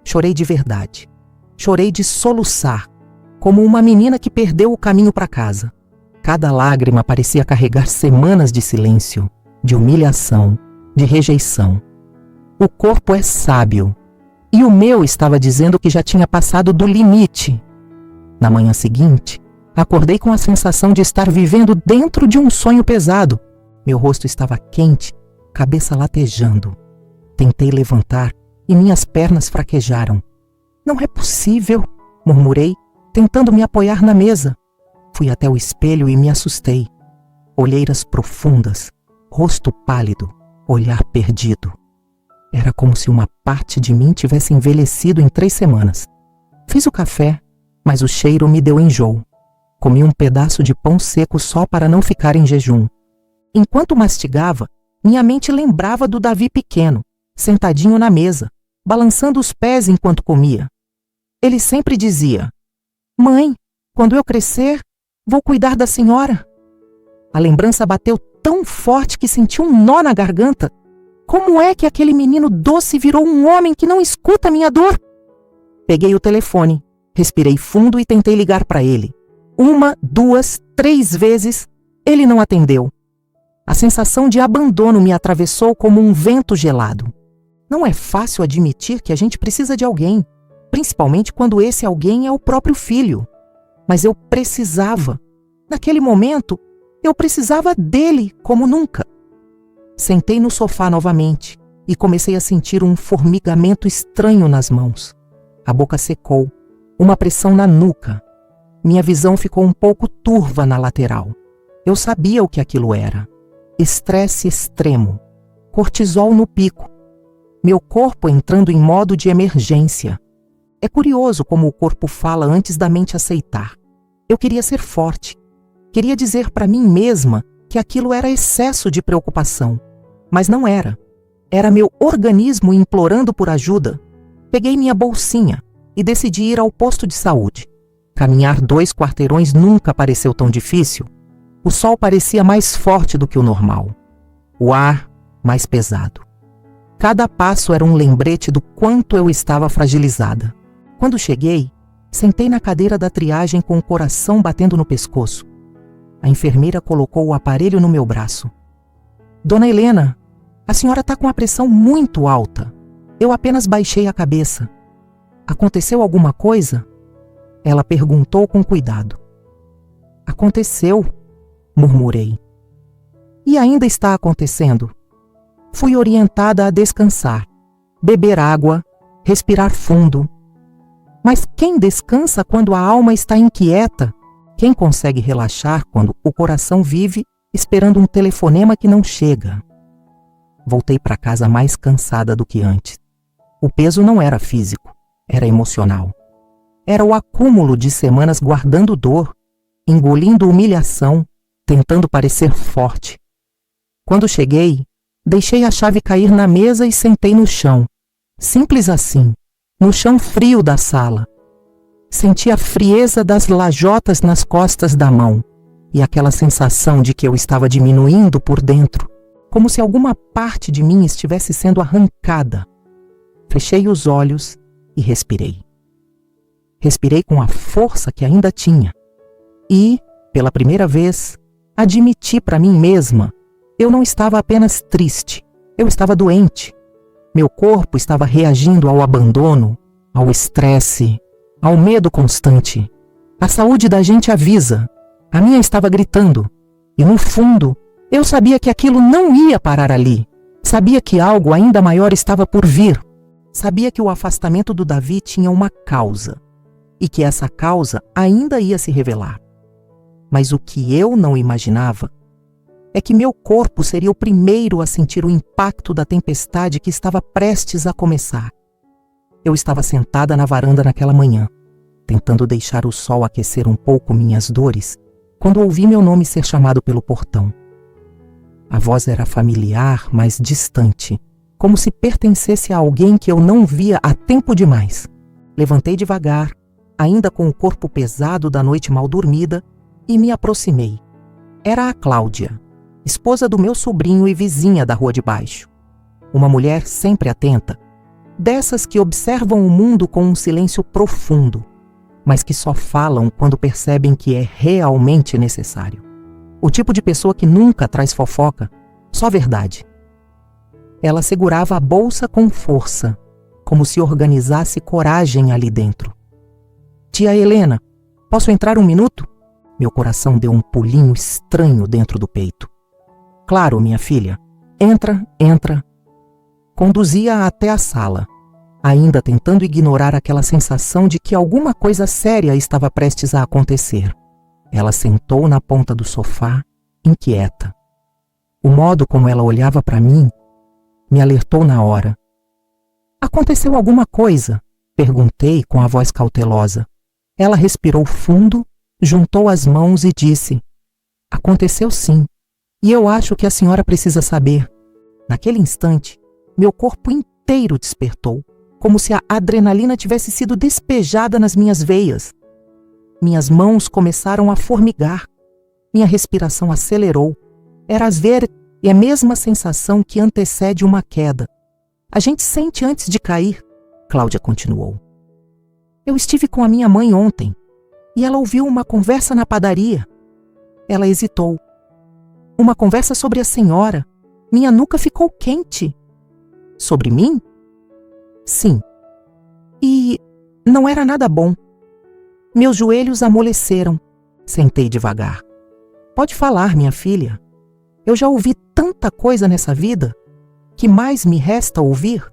Chorei de verdade. Chorei de soluçar, como uma menina que perdeu o caminho para casa. Cada lágrima parecia carregar semanas de silêncio, de humilhação, de rejeição. O corpo é sábio, e o meu estava dizendo que já tinha passado do limite. Na manhã seguinte, acordei com a sensação de estar vivendo dentro de um sonho pesado. Meu rosto estava quente, cabeça latejando. Tentei levantar e minhas pernas fraquejaram. Não é possível, murmurei, tentando me apoiar na mesa. Fui até o espelho e me assustei. Olheiras profundas, rosto pálido, olhar perdido. Era como se uma parte de mim tivesse envelhecido em 3 semanas. Fiz o café, mas o cheiro me deu enjoo. Comi um pedaço de pão seco só para não ficar em jejum. Enquanto mastigava, minha mente lembrava do Davi pequeno, sentadinho na mesa, balançando os pés enquanto comia. Ele sempre dizia: "Mãe, quando eu crescer, vou cuidar da senhora." A lembrança bateu tão forte que senti um nó na garganta. Como é que aquele menino doce virou um homem que não escuta minha dor? Peguei o telefone, respirei fundo e tentei ligar para ele. 1, 2, 3 vezes, ele não atendeu. A sensação de abandono me atravessou como um vento gelado. Não é fácil admitir que a gente precisa de alguém, principalmente quando esse alguém é o próprio filho. Mas eu precisava. Naquele momento, eu precisava dele como nunca. Sentei no sofá novamente e comecei a sentir um formigamento estranho nas mãos. A boca secou, uma pressão na nuca. Minha visão ficou um pouco turva na lateral. Eu sabia o que aquilo era. Estresse extremo, cortisol no pico. Meu corpo entrando em modo de emergência. É curioso como o corpo fala antes da mente aceitar. Eu queria ser forte. Queria dizer para mim mesma que aquilo era excesso de preocupação. Mas não era. Era meu organismo implorando por ajuda. Peguei minha bolsinha e decidi ir ao posto de saúde. Caminhar 2 quarteirões nunca pareceu tão difícil. O sol parecia mais forte do que o normal. O ar mais pesado. Cada passo era um lembrete do quanto eu estava fragilizada. Quando cheguei, sentei na cadeira da triagem com o coração batendo no pescoço. A enfermeira colocou o aparelho no meu braço. Dona Helena, a senhora está com a pressão muito alta. Eu apenas baixei a cabeça. Aconteceu alguma coisa? Ela perguntou com cuidado. Aconteceu, murmurei. E ainda está acontecendo. Fui orientada a descansar, beber água, respirar fundo. Mas quem descansa quando a alma está inquieta? Quem consegue relaxar quando o coração vive esperando um telefonema que não chega? Voltei para casa mais cansada do que antes. O peso não era físico, era emocional. Era o acúmulo de semanas guardando dor, engolindo humilhação, tentando parecer forte. Quando cheguei, deixei a chave cair na mesa e sentei no chão. Simples assim, no chão frio da sala. Senti a frieza das lajotas nas costas da mão e aquela sensação de que eu estava diminuindo por dentro, como se alguma parte de mim estivesse sendo arrancada. Fechei os olhos e respirei. Respirei com a força que ainda tinha. E, pela primeira vez, admiti para mim mesma, eu não estava apenas triste, eu estava doente. Meu corpo estava reagindo ao abandono, ao estresse, ao medo constante. A saúde da gente avisa. A minha estava gritando. E no fundo, eu sabia que aquilo não ia parar ali. Sabia que algo ainda maior estava por vir. Sabia que o afastamento do Davi tinha uma causa. E que essa causa ainda ia se revelar. Mas o que eu não imaginava é que meu corpo seria o primeiro a sentir o impacto da tempestade que estava prestes a começar. Eu estava sentada na varanda naquela manhã, tentando deixar o sol aquecer um pouco minhas dores, quando ouvi meu nome ser chamado pelo portão. A voz era familiar, mas distante, como se pertencesse a alguém que eu não via há tempo demais. Levantei devagar, ainda com o corpo pesado da noite mal dormida, e me aproximei. Era a Cláudia, esposa do meu sobrinho e vizinha da rua de baixo. Uma mulher sempre atenta, dessas que observam o mundo com um silêncio profundo, mas que só falam quando percebem que é realmente necessário. O tipo de pessoa que nunca traz fofoca, só verdade. Ela segurava a bolsa com força, como se organizasse coragem ali dentro. Tia Helena, posso entrar um minuto? Meu coração deu um pulinho estranho dentro do peito. Claro, minha filha. Entra, entra. Conduzia-a até a sala, ainda tentando ignorar aquela sensação de que alguma coisa séria estava prestes a acontecer. Ela sentou na ponta do sofá, inquieta. O modo como ela olhava para mim me alertou na hora. Aconteceu alguma coisa? Perguntei com a voz cautelosa. Ela respirou fundo, juntou as mãos e disse: aconteceu sim. E eu acho que a senhora precisa saber. Naquele instante, meu corpo inteiro despertou, como se a adrenalina tivesse sido despejada nas minhas veias. Minhas mãos começaram a formigar. Minha respiração acelerou. Era às vezes a mesma sensação que antecede uma queda. A gente sente antes de cair, Cláudia continuou. Eu estive com a minha mãe ontem, e ela ouviu uma conversa na padaria. Ela hesitou. Uma conversa sobre a senhora. Minha nuca ficou quente. Sobre mim? Sim. E não era nada bom. Meus joelhos amoleceram. Sentei devagar. Pode falar, minha filha. Eu já ouvi tanta coisa nessa vida. Que mais me resta ouvir?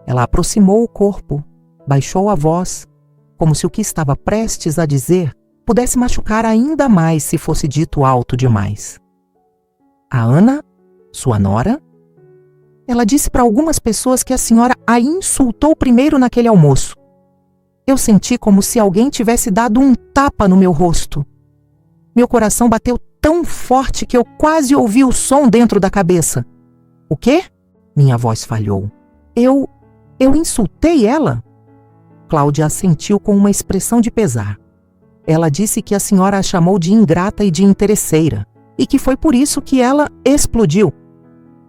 Ela aproximou o corpo, baixou a voz, como se o que estava prestes a dizer pudesse machucar ainda mais se fosse dito alto demais. A Ana, sua nora? Ela disse para algumas pessoas que a senhora a insultou primeiro naquele almoço. Eu senti como se alguém tivesse dado um tapa no meu rosto. Meu coração bateu tão forte que eu quase ouvi o som dentro da cabeça. O quê? Minha voz falhou. Eu insultei ela? Cláudia assentiu com uma expressão de pesar. Ela disse que a senhora a chamou de ingrata e de interesseira, e que foi por isso que ela explodiu.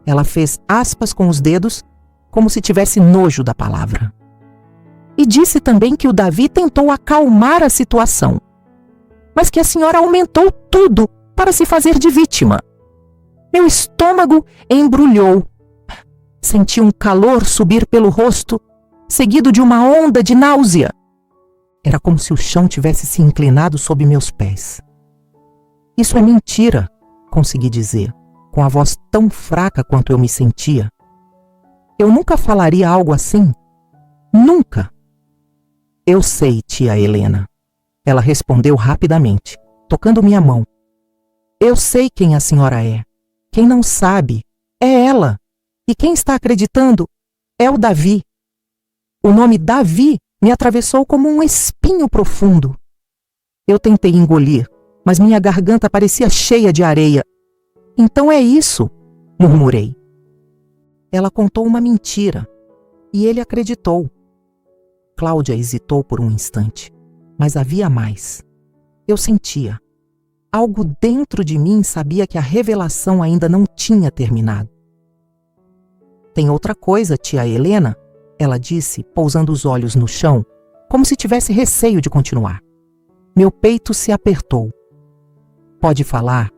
Ela fez aspas com os dedos, como se tivesse nojo da palavra. E disse também que o Davi tentou acalmar a situação, mas que a senhora aumentou tudo para se fazer de vítima. Meu estômago embrulhou. Senti um calor subir pelo rosto, seguido de uma onda de náusea. Era como se o chão tivesse se inclinado sob meus pés. Isso é mentira, consegui dizer, com a voz tão fraca quanto eu me sentia. Eu nunca falaria algo assim. Nunca. Eu sei, tia Helena. Ela respondeu rapidamente, tocando minha mão. Eu sei quem a senhora é. Quem não sabe é ela. E quem está acreditando é o Davi. O nome Davi me atravessou como um espinho profundo. Eu tentei engolir, mas minha garganta parecia cheia de areia. Então é isso, murmurei. Ela contou uma mentira, e ele acreditou. Cláudia hesitou por um instante, mas havia mais. Eu sentia. Algo dentro de mim sabia que a revelação ainda não tinha terminado. Tem outra coisa, tia Helena, ela disse, pousando os olhos no chão, como se tivesse receio de continuar. Meu peito se apertou. Pode falar?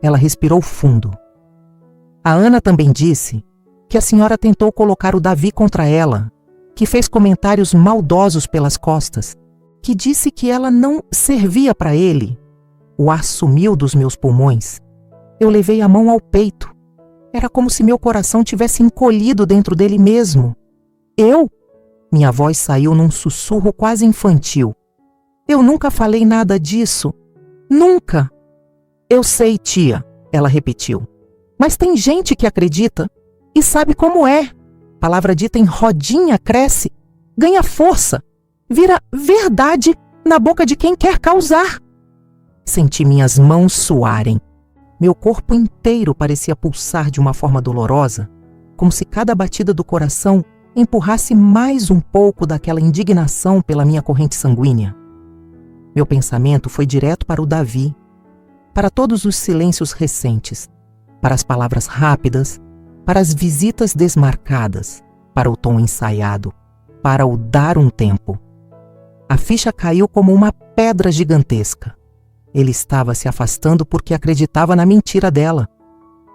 Ela respirou fundo. A Ana também disse que a senhora tentou colocar o Davi contra ela, que fez comentários maldosos pelas costas, que disse que ela não servia para ele. O ar sumiu dos meus pulmões. Eu levei a mão ao peito. Era como se meu coração tivesse encolhido dentro dele mesmo. Eu? Minha voz saiu num sussurro quase infantil. Eu nunca falei nada disso. Nunca. Eu sei, tia, ela repetiu. Mas tem gente que acredita e sabe como é. Palavra dita em rodinha cresce, ganha força, vira verdade na boca de quem quer causar. Senti minhas mãos suarem. Meu corpo inteiro parecia pulsar de uma forma dolorosa, como se cada batida do coração empurrasse mais um pouco daquela indignação pela minha corrente sanguínea. Meu pensamento foi direto para o Davi, para todos os silêncios recentes, para as palavras rápidas, para as visitas desmarcadas, para o tom ensaiado, para o dar um tempo. A ficha caiu como uma pedra gigantesca. Ele estava se afastando porque acreditava na mentira dela.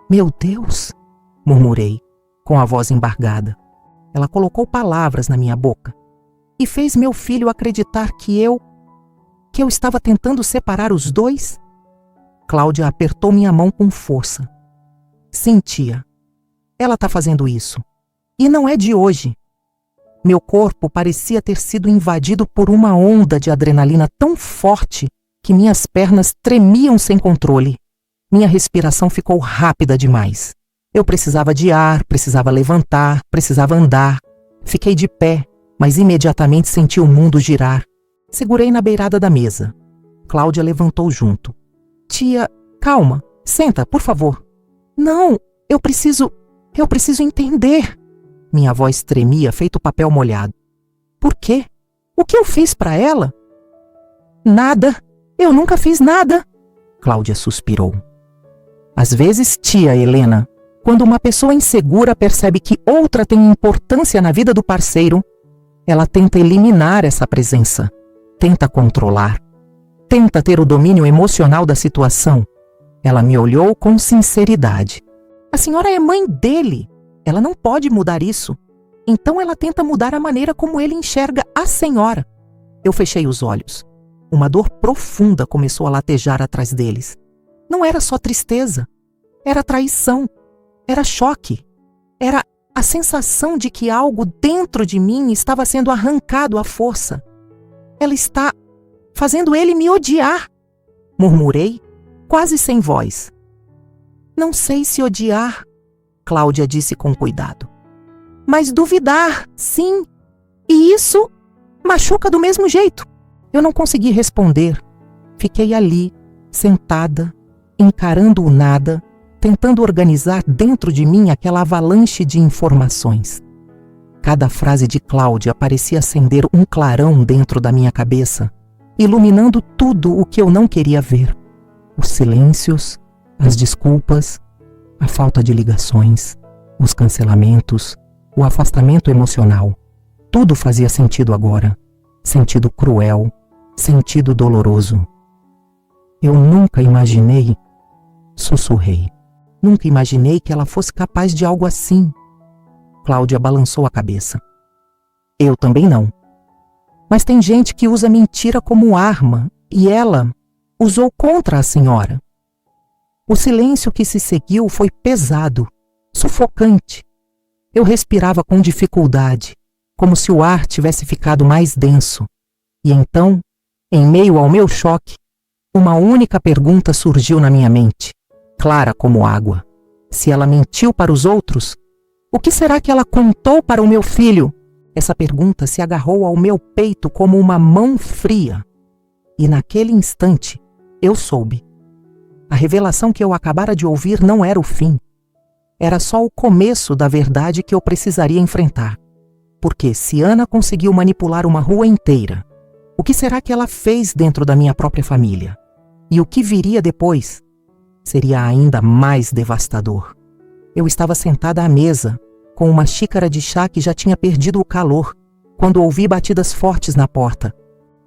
Meu Deus, murmurei, com a voz embargada. Ela colocou palavras na minha boca e fez meu filho acreditar que eu estava tentando separar os dois. Cláudia apertou minha mão com força. Sentia. Ela está fazendo isso. E não é de hoje. Meu corpo parecia ter sido invadido por uma onda de adrenalina tão forte que minhas pernas tremiam sem controle. Minha respiração ficou rápida demais. Eu precisava de ar, precisava levantar, precisava andar. Fiquei de pé, mas imediatamente senti o mundo girar. Segurei na beirada da mesa. Cláudia levantou junto. Tia, calma, senta, por favor. Não, eu preciso entender. Minha voz tremia, feito papel molhado. Por quê? O que eu fiz para ela? Nada. Eu nunca fiz nada. Cláudia suspirou. Às vezes, tia Helena, quando uma pessoa insegura percebe que outra tem importância na vida do parceiro, ela tenta eliminar essa presença, tenta controlar, tenta ter o domínio emocional da situação. Ela me olhou com sinceridade. A senhora é mãe dele. Ela não pode mudar isso. Então ela tenta mudar a maneira como ele enxerga a senhora. Eu fechei os olhos. Uma dor profunda começou a latejar atrás deles. Não era só tristeza. Era traição. Era choque. Era a sensação de que algo dentro de mim estava sendo arrancado à força. Ela está fazendo ele me odiar. Murmurei, quase sem voz. Não sei se odiar, Cláudia disse com cuidado. Mas duvidar, sim. E isso machuca do mesmo jeito. Eu não consegui responder. Fiquei ali, sentada, encarando o nada, tentando organizar dentro de mim aquela avalanche de informações. Cada frase de Cláudia parecia acender um clarão dentro da minha cabeça, iluminando tudo o que eu não queria ver. Os silêncios, as desculpas, a falta de ligações, os cancelamentos, o afastamento emocional. Tudo fazia sentido agora. Sentido cruel, sentido doloroso. Eu nunca imaginei, sussurrei. Nunca imaginei que ela fosse capaz de algo assim. Cláudia balançou a cabeça. Eu também não. Mas tem gente que usa mentira como arma, e ela usou contra a senhora. O silêncio que se seguiu foi pesado, sufocante. Eu respirava com dificuldade, como se o ar tivesse ficado mais denso. E então, em meio ao meu choque, uma única pergunta surgiu na minha mente, clara como água. Se ela mentiu para os outros, o que será que ela contou para o meu filho? Essa pergunta se agarrou ao meu peito como uma mão fria. E naquele instante, eu soube. A revelação que eu acabara de ouvir não era o fim. Era só o começo da verdade que eu precisaria enfrentar. Porque se Ana conseguiu manipular uma rua inteira, o que será que ela fez dentro da minha própria família? E o que viria depois? Seria ainda mais devastador. Eu estava sentada à mesa, com uma xícara de chá que já tinha perdido o calor, quando ouvi batidas fortes na porta.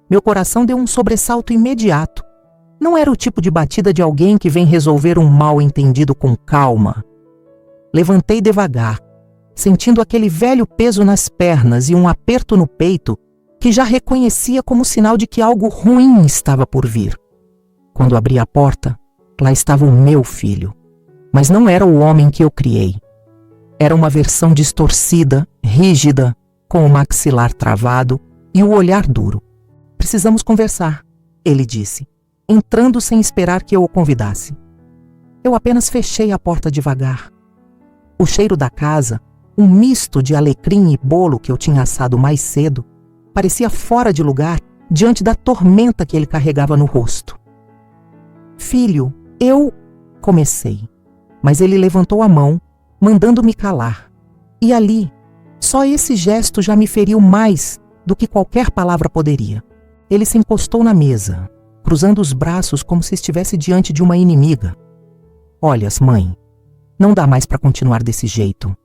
Meu coração deu um sobressalto imediato. Não era o tipo de batida de alguém que vem resolver um mal-entendido com calma. Levantei devagar, sentindo aquele velho peso nas pernas e um aperto no peito que já reconhecia como sinal de que algo ruim estava por vir. Quando abri a porta, lá estava o meu filho. Mas não era o homem que eu criei. Era uma versão distorcida, rígida, com o maxilar travado e o olhar duro. Precisamos conversar, ele disse, entrando sem esperar que eu o convidasse. Eu apenas fechei a porta devagar. O cheiro da casa, um misto de alecrim e bolo que eu tinha assado mais cedo, parecia fora de lugar diante da tormenta que ele carregava no rosto. Filho, eu... comecei, mas ele levantou a mão, mandando-me calar. E ali, só esse gesto já me feriu mais do que qualquer palavra poderia. Ele se encostou na mesa, cruzando os braços como se estivesse diante de uma inimiga. Olhas, mãe, não dá mais para continuar desse jeito.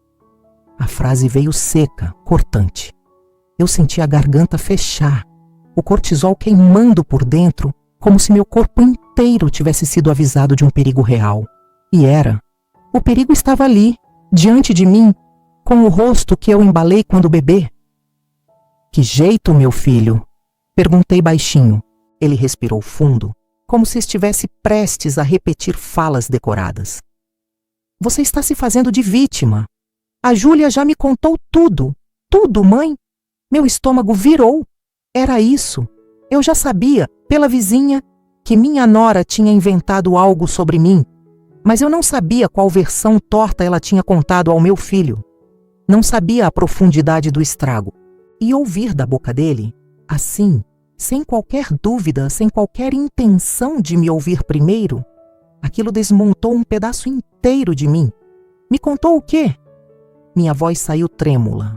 A frase veio seca, cortante. Eu senti a garganta fechar, o cortisol queimando por dentro, como se meu corpo inteiro tivesse sido avisado de um perigo real. E era. O perigo estava ali, diante de mim, com o rosto que eu embalei quando bebê. Que jeito, meu filho? Perguntei baixinho. Ele respirou fundo, como se estivesse prestes a repetir falas decoradas. Você está se fazendo de vítima. A Júlia já me contou tudo. Tudo, mãe. Meu estômago virou. Era isso. Eu já sabia, pela vizinha, que minha nora tinha inventado algo sobre mim, mas eu não sabia qual versão torta ela tinha contado ao meu filho. Não sabia a profundidade do estrago. E ouvir da boca dele, assim, sem qualquer dúvida, sem qualquer intenção de me ouvir primeiro, aquilo desmontou um pedaço inteiro de mim. Me contou o quê? Minha voz saiu trêmula,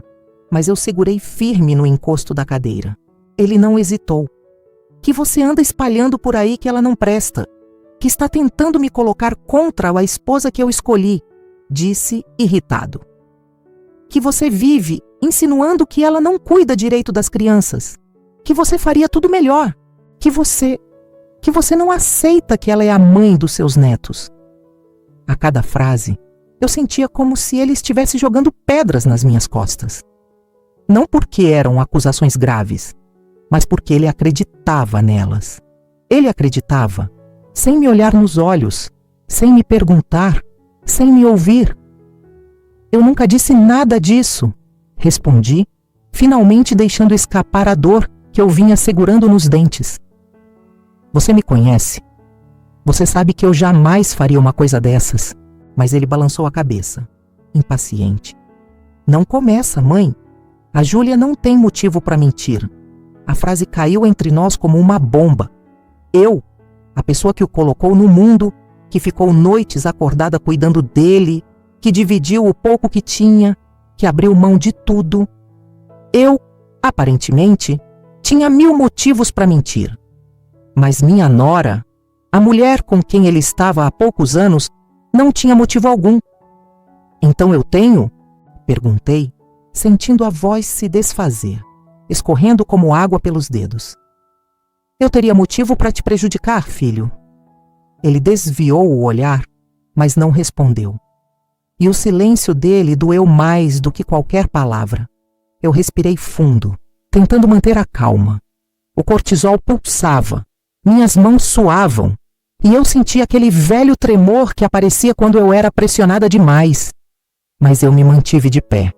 mas eu segurei firme no encosto da cadeira. Ele não hesitou. Que você anda espalhando por aí que ela não presta, que está tentando me colocar contra a esposa que eu escolhi, disse irritado. Que você vive insinuando que ela não cuida direito das crianças, que você faria tudo melhor, que você não aceita que ela é a mãe dos seus netos. A cada frase, eu sentia como se ele estivesse jogando pedras nas minhas costas. Não porque eram acusações graves, mas porque ele acreditava nelas. Ele acreditava, sem me olhar nos olhos, sem me perguntar, sem me ouvir. Eu nunca disse nada disso, respondi, finalmente deixando escapar a dor que eu vinha segurando nos dentes. Você me conhece? Você sabe que eu jamais faria uma coisa dessas. Mas ele balançou a cabeça, impaciente. Não começa, mãe. A Júlia não tem motivo para mentir. A frase caiu entre nós como uma bomba. Eu, a pessoa que o colocou no mundo, que ficou noites acordada cuidando dele, que dividiu o pouco que tinha, que abriu mão de tudo. Eu, aparentemente, tinha 1000 motivos para mentir. Mas minha nora, a mulher com quem ele estava há poucos anos, não tinha motivo algum. Então eu tenho? Perguntei, sentindo a voz se desfazer, escorrendo como água pelos dedos. Eu teria motivo para te prejudicar, filho. Ele desviou o olhar, mas não respondeu. E o silêncio dele doeu mais do que qualquer palavra. Eu respirei fundo, tentando manter a calma. O cortisol pulsava, minhas mãos suavam, e eu sentia aquele velho tremor que aparecia quando eu era pressionada demais. Mas eu me mantive de pé.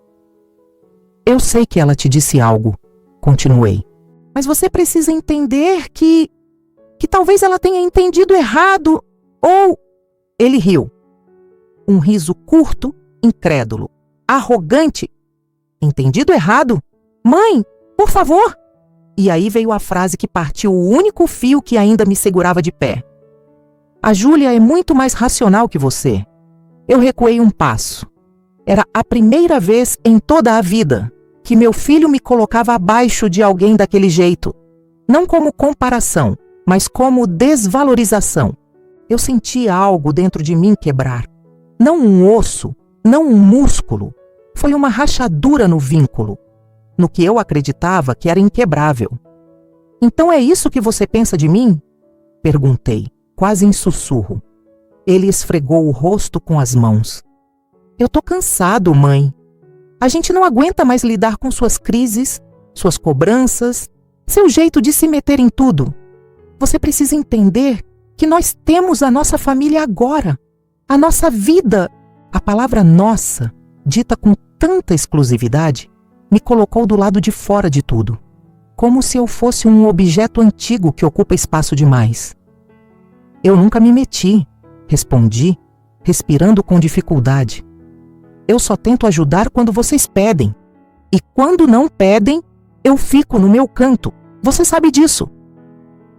Eu sei que ela te disse algo, continuei. Mas você precisa entender que talvez ela tenha entendido errado, ou... Ele riu. Um riso curto, incrédulo, arrogante. Entendido errado? Mãe, por favor! E aí veio a frase que partiu o único fio que ainda me segurava de pé. A Júlia é muito mais racional que você. Eu recuei um passo. Era a primeira vez em toda a vida que meu filho me colocava abaixo de alguém daquele jeito. Não como comparação, mas como desvalorização. Eu sentia algo dentro de mim quebrar. Não um osso, não um músculo. Foi uma rachadura no vínculo, no que eu acreditava que era inquebrável. Então é isso que você pensa de mim? Perguntei, quase em sussurro. Ele esfregou o rosto com as mãos. Eu tô cansado, mãe. A gente não aguenta mais lidar com suas crises, suas cobranças, seu jeito de se meter em tudo. Você precisa entender que nós temos a nossa família agora, a nossa vida. A palavra nossa, dita com tanta exclusividade, me colocou do lado de fora de tudo, como se eu fosse um objeto antigo que ocupa espaço demais. Eu nunca me meti, respondi, respirando com dificuldade. Eu só tento ajudar quando vocês pedem. E quando não pedem, eu fico no meu canto. Você sabe disso.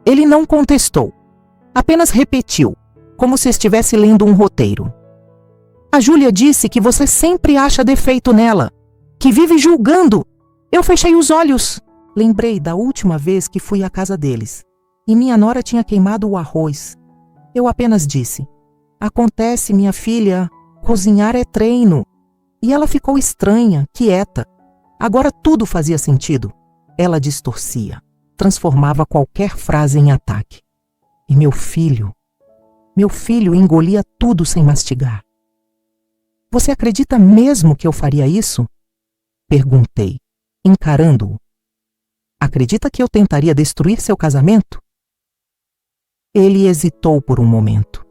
Ele não contestou. Apenas repetiu, como se estivesse lendo um roteiro. A Júlia disse que você sempre acha defeito nela, que vive julgando. Eu fechei os olhos. Lembrei da última vez que fui à casa deles, e minha nora tinha queimado o arroz. Eu apenas disse, acontece, minha filha, cozinhar é treino. E ela ficou estranha, quieta. Agora tudo fazia sentido. Ela distorcia, transformava qualquer frase em ataque. E meu filho engolia tudo sem mastigar. Você acredita mesmo que eu faria isso? Perguntei, encarando-o. Acredita que eu tentaria destruir seu casamento? Ele hesitou por um momento.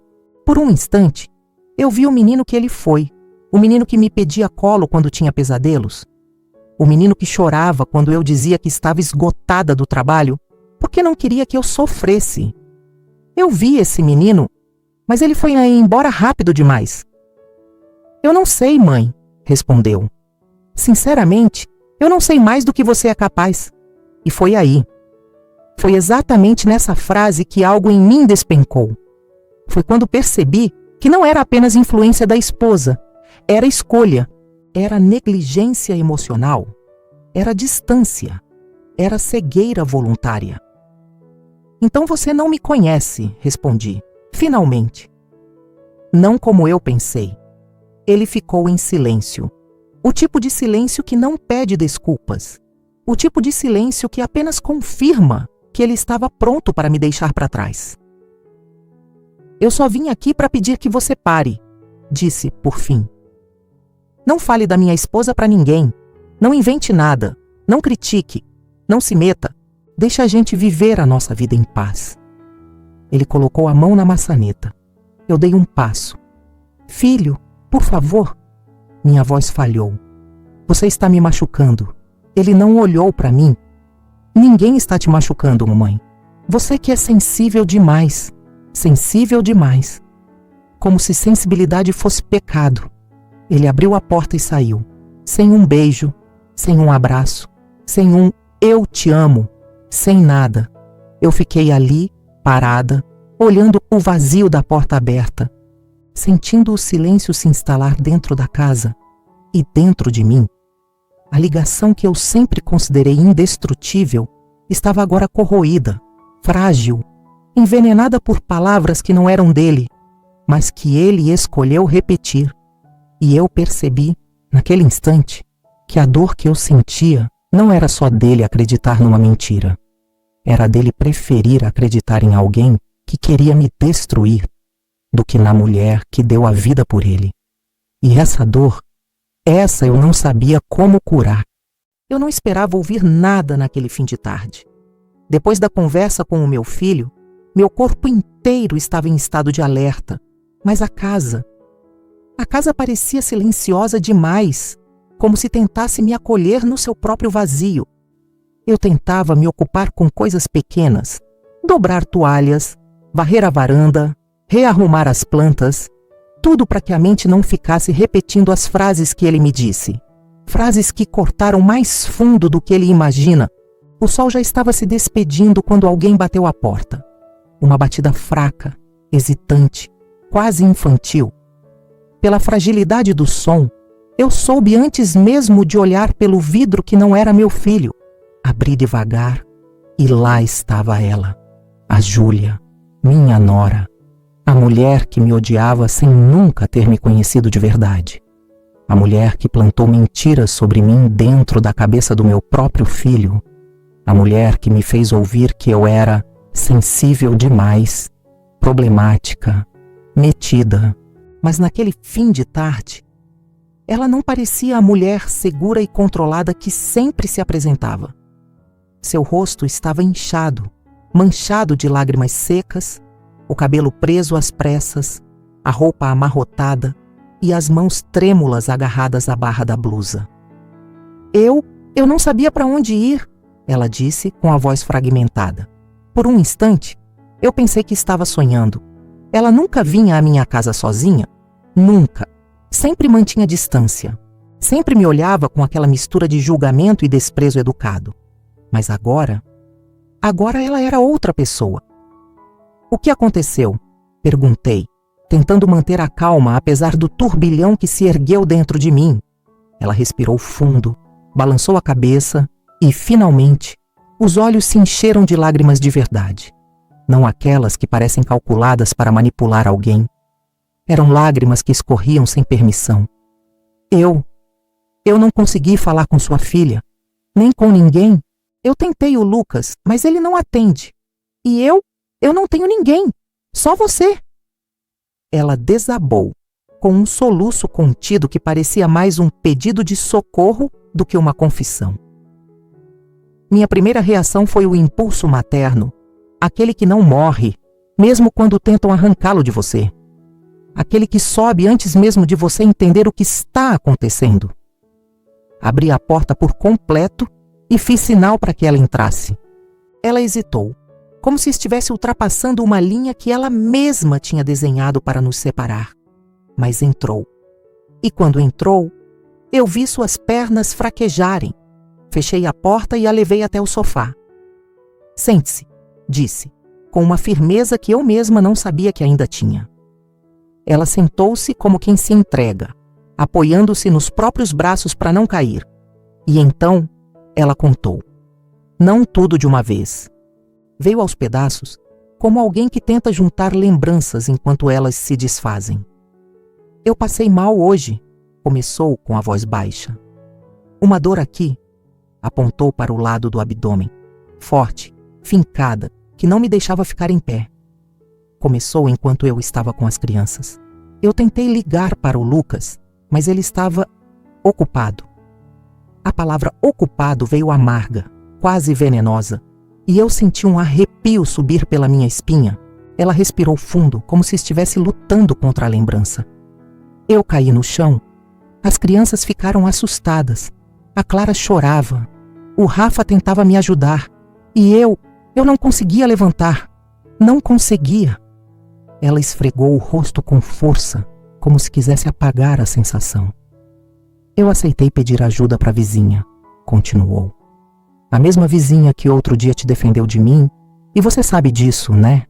Por um instante, eu vi o menino que ele foi. O menino que me pedia colo quando tinha pesadelos. O menino que chorava quando eu dizia que estava esgotada do trabalho porque não queria que eu sofresse. Eu vi esse menino, mas ele foi embora rápido demais. Eu não sei, mãe, respondeu. Sinceramente, eu não sei mais do que você é capaz. E foi aí. Foi exatamente nessa frase que algo em mim despencou. Foi quando percebi que não era apenas influência da esposa, era escolha, era negligência emocional, era distância, era cegueira voluntária. Então você não me conhece, respondi, finalmente. Não como eu pensei. Ele ficou em silêncio. O tipo de silêncio que não pede desculpas. O tipo de silêncio que apenas confirma que ele estava pronto para me deixar para trás. Eu só vim aqui para pedir que você pare, disse, por fim. Não fale da minha esposa para ninguém. Não invente nada. Não critique. Não se meta. Deixa a gente viver a nossa vida em paz. Ele colocou a mão na maçaneta. Eu dei um passo. Filho, por favor. Minha voz falhou. Você está me machucando. Ele não olhou para mim. Ninguém está te machucando, mamãe. Você que é sensível demais. Sensível demais. Como se sensibilidade fosse pecado. Ele abriu a porta e saiu, sem um beijo, sem um abraço, sem um eu te amo, sem nada. Eu fiquei ali, parada, olhando o vazio da porta aberta, sentindo o silêncio se instalar dentro da casa e dentro de mim. A ligação que eu sempre considerei indestrutível estava agora corroída, frágil, envenenada por palavras que não eram dele, mas que ele escolheu repetir. E eu percebi, naquele instante, que a dor que eu sentia não era só dele acreditar numa mentira. Era dele preferir acreditar em alguém que queria me destruir do que na mulher que deu a vida por ele. E essa dor, essa eu não sabia como curar. Eu não esperava ouvir nada naquele fim de tarde. Depois da conversa com o meu filho, meu corpo inteiro estava em estado de alerta, mas a casa parecia silenciosa demais, como se tentasse me acolher no seu próprio vazio. Eu tentava me ocupar com coisas pequenas, dobrar toalhas, varrer a varanda, rearrumar as plantas, tudo para que a mente não ficasse repetindo as frases que ele me disse. Frases que cortaram mais fundo do que ele imagina. O sol já estava se despedindo quando alguém bateu a porta. Uma batida fraca, hesitante, quase infantil. Pela fragilidade do som, eu soube antes mesmo de olhar pelo vidro que não era meu filho. Abri devagar e lá estava ela, a Júlia, minha nora, a mulher que me odiava sem nunca ter me conhecido de verdade. A mulher que plantou mentiras sobre mim dentro da cabeça do meu próprio filho. A mulher que me fez ouvir que eu era sensível demais, problemática, metida. Mas naquele fim de tarde, ela não parecia a mulher segura e controlada que sempre se apresentava. Seu rosto estava inchado, manchado de lágrimas secas, o cabelo preso às pressas, a roupa amarrotada e as mãos trêmulas agarradas à barra da blusa. Eu não sabia para onde ir, ela disse com a voz fragmentada. Por um instante, eu pensei que estava sonhando. Ela nunca vinha à minha casa sozinha? Nunca. Sempre mantinha distância. Sempre me olhava com aquela mistura de julgamento e desprezo educado. Mas agora ela era outra pessoa. O que aconteceu? Perguntei, tentando manter a calma apesar do turbilhão que se ergueu dentro de mim. Ela respirou fundo, balançou a cabeça e, finalmente, os olhos se encheram de lágrimas de verdade. Não aquelas que parecem calculadas para manipular alguém. Eram lágrimas que escorriam sem permissão. Eu não consegui falar com sua filha, nem com ninguém. Eu tentei o Lucas, mas ele não atende. E eu não tenho ninguém, só você. Ela desabou, com um soluço contido que parecia mais um pedido de socorro do que uma confissão. Minha primeira reação foi o impulso materno, aquele que não morre, mesmo quando tentam arrancá-lo de você. Aquele que sobe antes mesmo de você entender o que está acontecendo. Abri a porta por completo e fiz sinal para que ela entrasse. Ela hesitou, como se estivesse ultrapassando uma linha que ela mesma tinha desenhado para nos separar. Mas entrou. E quando entrou, eu vi suas pernas fraquejarem. Fechei a porta e a levei até o sofá. Sente-se, disse, com uma firmeza que eu mesma não sabia que ainda tinha. Ela sentou-se como quem se entrega, apoiando-se nos próprios braços para não cair. E então, ela contou. Não tudo de uma vez. Veio aos pedaços, como alguém que tenta juntar lembranças enquanto elas se desfazem. Eu passei mal hoje, começou com a voz baixa. Uma dor aqui, apontou para o lado do abdômen, forte, fincada, que não me deixava ficar em pé. Começou enquanto eu estava com as crianças. Eu tentei ligar para o Lucas, mas ele estava ocupado. A palavra ocupado veio amarga, quase venenosa, e eu senti um arrepio subir pela minha espinha. Ela respirou fundo, como se estivesse lutando contra a lembrança. Eu caí no chão. As crianças ficaram assustadas. A Clara chorava. O Rafa tentava me ajudar. E eu não conseguia levantar. Não conseguia. Ela esfregou o rosto com força, como se quisesse apagar a sensação. Eu aceitei pedir ajuda para a vizinha, continuou. A mesma vizinha que outro dia te defendeu de mim, e você sabe disso, né?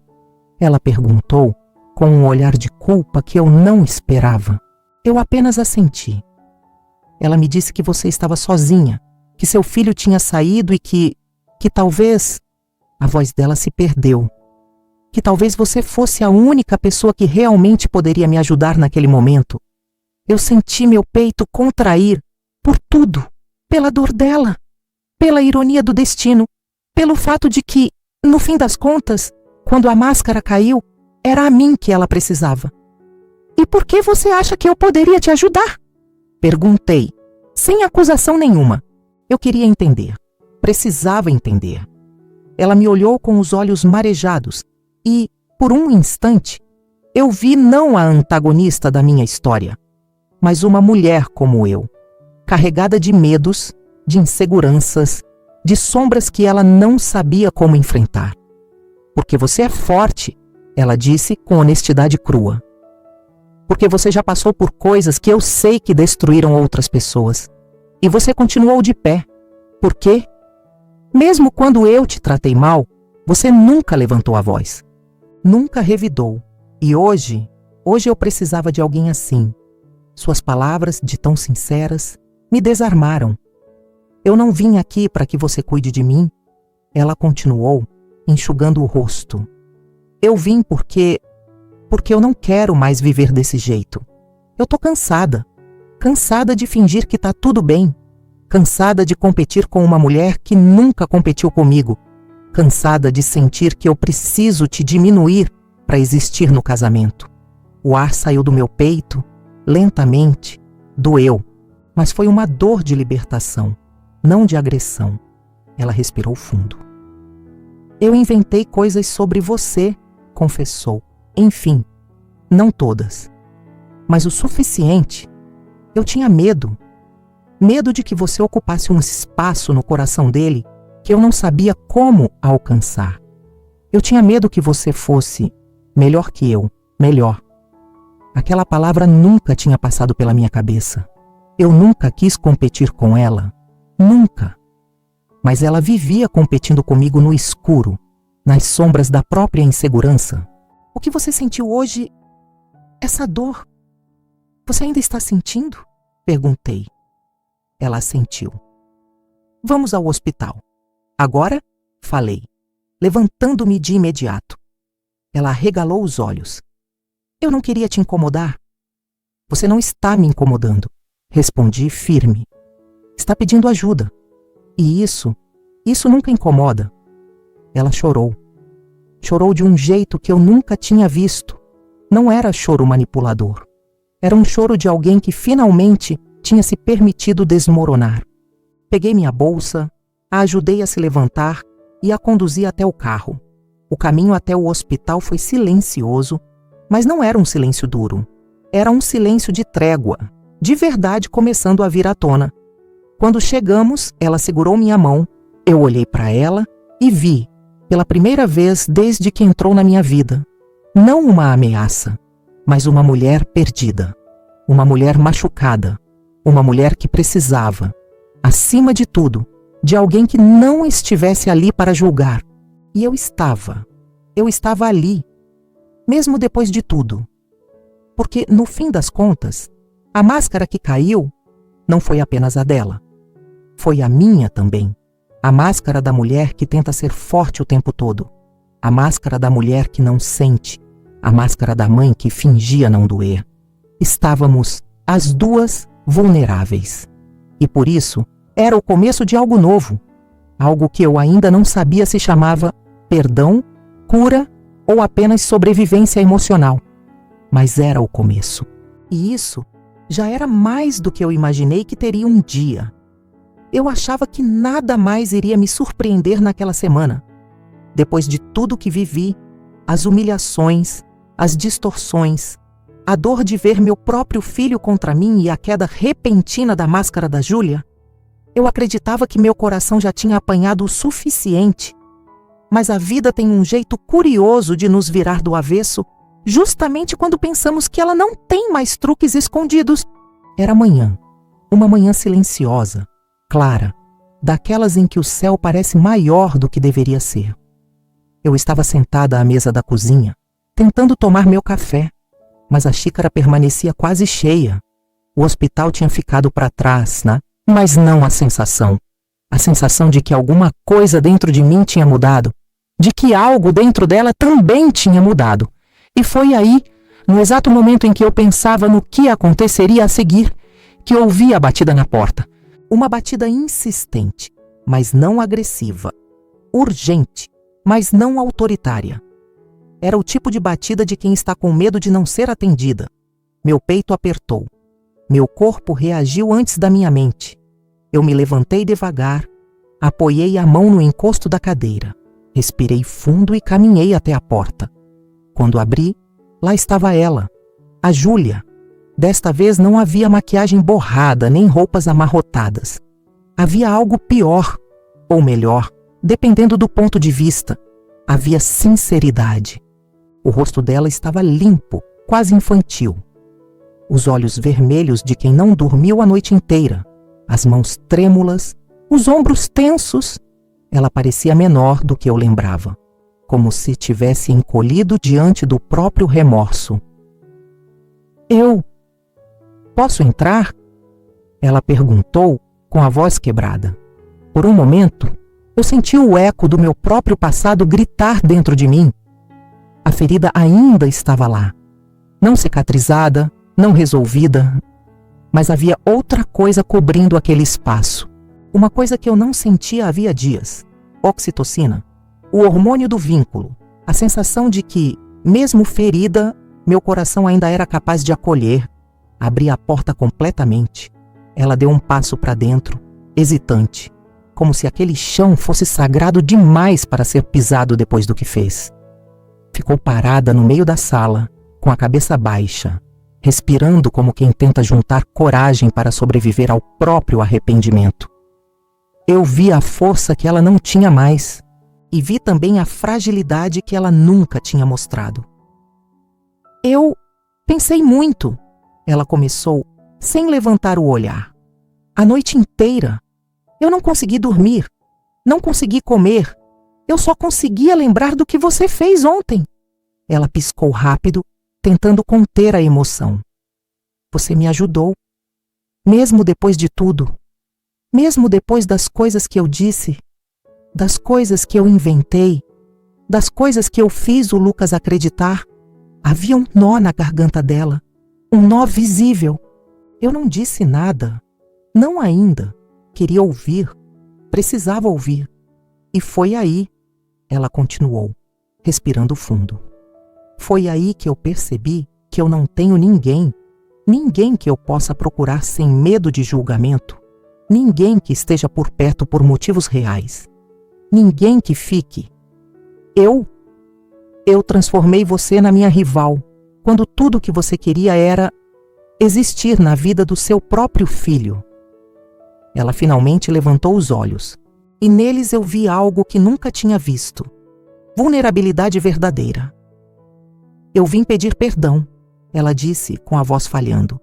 Ela perguntou, com um olhar de culpa que eu não esperava. Eu apenas assenti. Ela me disse que você estava sozinha, que seu filho tinha saído e que talvez... A voz dela se perdeu. Que talvez você fosse a única pessoa que realmente poderia me ajudar naquele momento. Eu senti meu peito contrair por tudo. Pela dor dela, pela ironia do destino, pelo fato de que, no fim das contas, quando a máscara caiu, era a mim que ela precisava. E por que você acha que eu poderia te ajudar? Perguntei, sem acusação nenhuma. Eu queria entender. Precisava entender. Ela me olhou com os olhos marejados e, por um instante, eu vi não a antagonista da minha história, mas uma mulher como eu, carregada de medos, de inseguranças, de sombras que ela não sabia como enfrentar. Porque você é forte, ela disse com honestidade crua. Porque você já passou por coisas que eu sei que destruíram outras pessoas. E você continuou de pé. Por quê? Mesmo quando eu te tratei mal, você nunca levantou a voz. Nunca revidou. E hoje eu precisava de alguém assim. Suas palavras, de tão sinceras, me desarmaram. Eu não vim aqui para que você cuide de mim. Ela continuou, enxugando o rosto. Eu vim porque eu não quero mais viver desse jeito. Eu tô cansada. Cansada de fingir que tá tudo bem. Cansada de competir com uma mulher que nunca competiu comigo. Cansada de sentir que eu preciso te diminuir para existir no casamento. O ar saiu do meu peito, lentamente, doeu. Mas foi uma dor de libertação, não de agressão. Ela respirou fundo. Eu inventei coisas sobre você, confessou. Enfim, não todas. Mas o suficiente. Eu tinha medo. Medo de que você ocupasse um espaço no coração dele que eu não sabia como alcançar. Eu tinha medo que você fosse melhor que eu, melhor. Aquela palavra nunca tinha passado pela minha cabeça. Eu nunca quis competir com ela. Nunca. Mas ela vivia competindo comigo no escuro, nas sombras da própria insegurança. O que você sentiu hoje, essa dor, você ainda está sentindo? Perguntei. Ela assentiu. Vamos ao hospital. Agora? Falei, levantando-me de imediato. Ela arregalou os olhos. Eu não queria te incomodar. Você não está me incomodando. Respondi firme. Está pedindo ajuda. E isso nunca incomoda. Ela chorou. Chorou de um jeito que eu nunca tinha visto. Não era choro manipulador. Era um choro de alguém que finalmente tinha se permitido desmoronar. Peguei minha bolsa, a ajudei a se levantar e a conduzi até o carro. O caminho até o hospital foi silencioso, mas não era um silêncio duro. Era um silêncio de trégua, de verdade começando a vir à tona. Quando chegamos, ela segurou minha mão, eu olhei para ela e vi, pela primeira vez desde que entrou na minha vida, não uma ameaça, mas uma mulher perdida, uma mulher machucada, uma mulher que precisava, acima de tudo, de alguém que não estivesse ali para julgar. E eu estava ali, mesmo depois de tudo. Porque, no fim das contas, a máscara que caiu não foi apenas a dela. Foi a minha também. A máscara da mulher que tenta ser forte o tempo todo. A máscara da mulher que não sente. A máscara da mãe que fingia não doer. Estávamos, as duas, vulneráveis. E por isso, era o começo de algo novo. Algo que eu ainda não sabia se chamava perdão, cura ou apenas sobrevivência emocional. Mas era o começo. E isso já era mais do que eu imaginei que teria um dia. Eu achava que nada mais iria me surpreender naquela semana. Depois de tudo que vivi, as humilhações, as distorções, a dor de ver meu próprio filho contra mim e a queda repentina da máscara da Júlia, eu acreditava que meu coração já tinha apanhado o suficiente. Mas a vida tem um jeito curioso de nos virar do avesso, justamente quando pensamos que ela não tem mais truques escondidos. Era manhã, uma manhã silenciosa, clara, daquelas em que o céu parece maior do que deveria ser. Eu estava sentada à mesa da cozinha, tentando tomar meu café, mas a xícara permanecia quase cheia. O hospital tinha ficado para trás, né? Mas não a sensação. A sensação de que alguma coisa dentro de mim tinha mudado, de que algo dentro dela também tinha mudado. E foi aí, no exato momento em que eu pensava no que aconteceria a seguir, que ouvi a batida na porta. Uma batida insistente, mas não agressiva. Urgente, mas não autoritária. Era o tipo de batida de quem está com medo de não ser atendida. Meu peito apertou. Meu corpo reagiu antes da minha mente. Eu me levantei devagar, apoiei a mão no encosto da cadeira, respirei fundo e caminhei até a porta. Quando abri, lá estava ela, a Júlia. Desta vez não havia maquiagem borrada nem roupas amarrotadas. Havia algo pior, ou melhor, dependendo do ponto de vista. Havia sinceridade. O rosto dela estava limpo, quase infantil. Os olhos vermelhos de quem não dormiu a noite inteira, as mãos trêmulas, os ombros tensos. Ela parecia menor do que eu lembrava, como se tivesse encolhido diante do próprio remorso. Eu posso entrar? Ela perguntou com a voz quebrada. Por um momento, eu senti o eco do meu próprio passado gritar dentro de mim. A ferida ainda estava lá, não cicatrizada, não resolvida, mas havia outra coisa cobrindo aquele espaço. Uma coisa que eu não sentia havia dias. Oxitocina, o hormônio do vínculo, a sensação de que, mesmo ferida, meu coração ainda era capaz de acolher. Abri a porta completamente. Ela deu um passo para dentro, hesitante, como se aquele chão fosse sagrado demais para ser pisado depois do que fez. Ficou parada no meio da sala, com a cabeça baixa, respirando como quem tenta juntar coragem para sobreviver ao próprio arrependimento. Eu vi a força que ela não tinha mais e vi também a fragilidade que ela nunca tinha mostrado. Eu pensei muito, ela começou, sem levantar o olhar. A noite inteira. Eu não consegui dormir, não consegui comer. Eu só conseguia lembrar do que você fez ontem. Ela piscou rápido, tentando conter a emoção. Você me ajudou. Mesmo depois de tudo. Mesmo depois das coisas que eu disse, das coisas que eu inventei, das coisas que eu fiz o Lucas acreditar, havia um nó na garganta dela, um nó visível. Eu não disse nada, não ainda. Queria ouvir, precisava ouvir. E foi aí, ela continuou, respirando fundo. Foi aí que eu percebi que eu não tenho ninguém que eu possa procurar sem medo de julgamento. Ninguém que esteja por perto por motivos reais. Ninguém que fique. Eu transformei você na minha rival, quando tudo o que você queria era existir na vida do seu próprio filho. Ela finalmente levantou os olhos, e neles eu vi algo que nunca tinha visto. Vulnerabilidade verdadeira. Eu vim pedir perdão, ela disse com a voz falhando.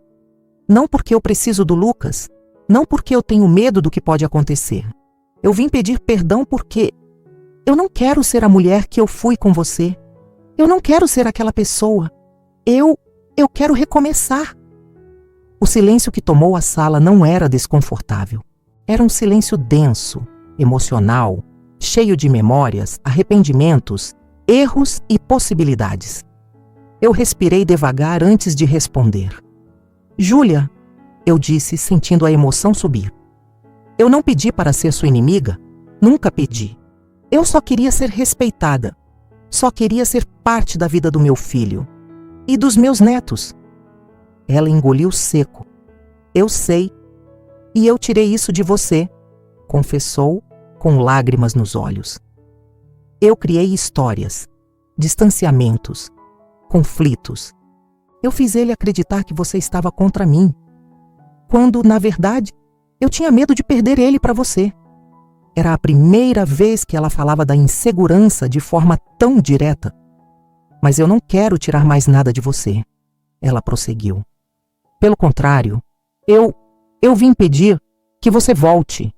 Não porque eu preciso do Lucas, não porque eu tenho medo do que pode acontecer. Eu vim pedir perdão porque eu não quero ser a mulher que eu fui com você. Eu não quero ser aquela pessoa. Eu quero recomeçar. O silêncio que tomou a sala não era desconfortável. Era um silêncio denso, emocional, cheio de memórias, arrependimentos, erros e possibilidades. Eu respirei devagar antes de responder. Júlia, eu disse, sentindo a emoção subir. Eu não pedi para ser sua inimiga, nunca pedi. Eu só queria ser respeitada. Só queria ser parte da vida do meu filho e dos meus netos. Ela engoliu seco. Eu sei. E eu tirei isso de você, confessou, com lágrimas nos olhos. Eu criei histórias, distanciamentos, conflitos. Eu fiz ele acreditar que você estava contra mim, quando, na verdade, eu tinha medo de perder ele para você. Era a primeira vez que ela falava da insegurança de forma tão direta. Mas eu não quero tirar mais nada de você, ela prosseguiu. Pelo contrário, eu vim pedir que você volte.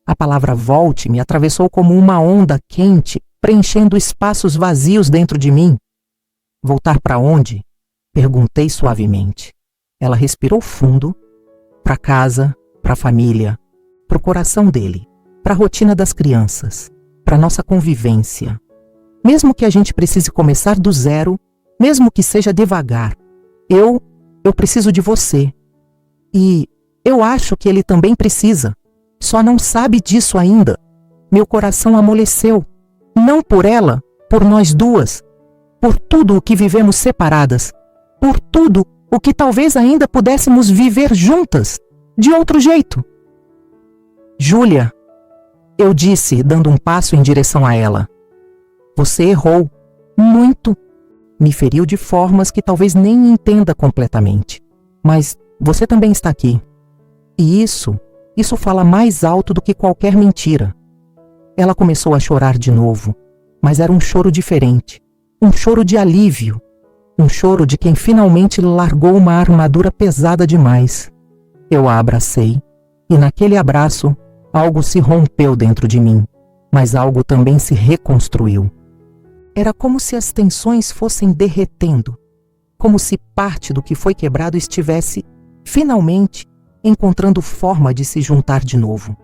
A palavra volte me atravessou como uma onda quente, preenchendo espaços vazios dentro de mim. Voltar para onde? Perguntei suavemente. Ela respirou fundo. Para casa, para a família, para o coração dele, para a rotina das crianças, para nossa convivência. Mesmo que a gente precise começar do zero, mesmo que seja devagar, eu preciso de você. E Eu acho que ele também precisa. Só não sabe disso ainda. Meu coração amoleceu. Não por ela, por nós duas. Por tudo o que vivemos separadas. Por tudo o que talvez ainda pudéssemos viver juntas, de outro jeito. Júlia, eu disse, dando um passo em direção a ela. Você errou. Muito. Me feriu de formas que talvez nem entenda completamente. Mas você também está aqui. E isso fala mais alto do que qualquer mentira. Ela começou a chorar de novo, mas era um choro diferente. Um choro de alívio. Um choro de quem finalmente largou uma armadura pesada demais. Eu a abracei, e naquele abraço, algo se rompeu dentro de mim, mas algo também se reconstruiu. Era como se as tensões fossem derretendo, como se parte do que foi quebrado estivesse, finalmente, encontrando forma de se juntar de novo.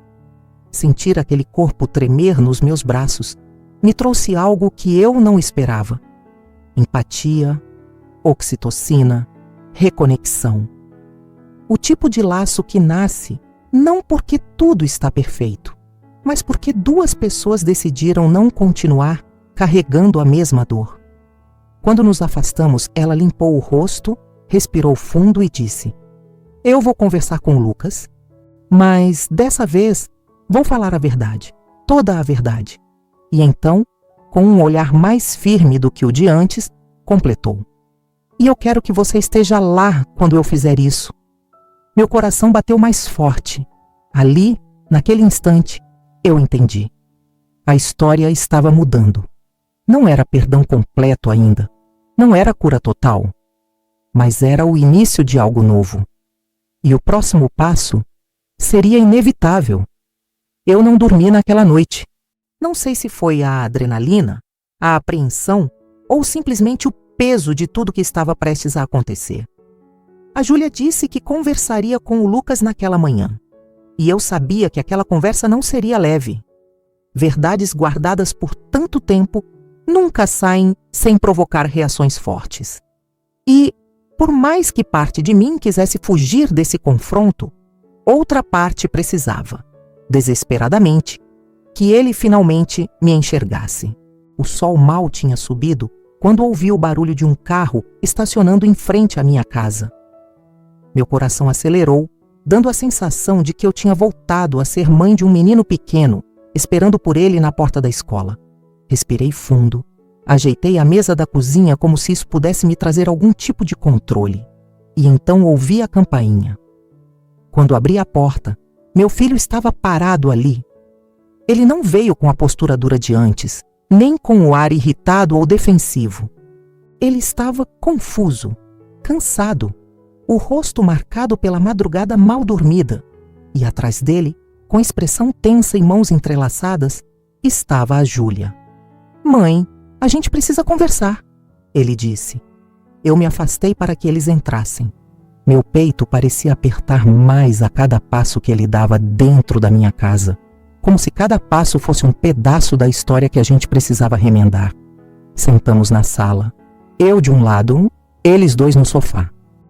Sentir aquele corpo tremer nos meus braços me trouxe algo que eu não esperava. Empatia, oxitocina, reconexão. O tipo de laço que nasce não porque tudo está perfeito, mas porque duas pessoas decidiram não continuar carregando a mesma dor. Quando nos afastamos, ela limpou o rosto, respirou fundo e disse: eu vou conversar com o Lucas, mas dessa vez vou falar a verdade, toda a verdade. E então, com um olhar mais firme do que o de antes, completou: e eu quero que você esteja lá quando eu fizer isso. Meu coração bateu mais forte. Ali, naquele instante, eu entendi. A história estava mudando. Não era perdão completo ainda. Não era cura total. Mas era o início de algo novo. E o próximo passo seria inevitável. Eu não dormi naquela noite. Não sei se foi a adrenalina, a apreensão ou simplesmente o peso de tudo que estava prestes a acontecer. A Júlia disse que conversaria com o Lucas naquela manhã. E eu sabia que aquela conversa não seria leve. Verdades guardadas por tanto tempo nunca saem sem provocar reações fortes. E, por mais que parte de mim quisesse fugir desse confronto, outra parte precisava, desesperadamente, que ele finalmente me enxergasse. O sol mal tinha subido quando ouvi o barulho de um carro estacionando em frente à minha casa. Meu coração acelerou, dando a sensação de que eu tinha voltado a ser mãe de um menino pequeno, esperando por ele na porta da escola. Respirei fundo, ajeitei a mesa da cozinha como se isso pudesse me trazer algum tipo de controle. E então ouvi a campainha. Quando abri a porta, meu filho estava parado ali. Ele não veio com a postura dura de antes, nem com o ar irritado ou defensivo. Ele estava confuso, cansado, o rosto marcado pela madrugada mal dormida, e atrás dele, com expressão tensa e mãos entrelaçadas, estava a Júlia. Mãe, a gente precisa conversar, ele disse. Eu me afastei para que eles entrassem. Meu peito parecia apertar mais a cada passo que ele dava dentro da minha casa, como se cada passo fosse um pedaço da história que a gente precisava remendar. Sentamos na sala, eu de um lado, eles dois no sofá.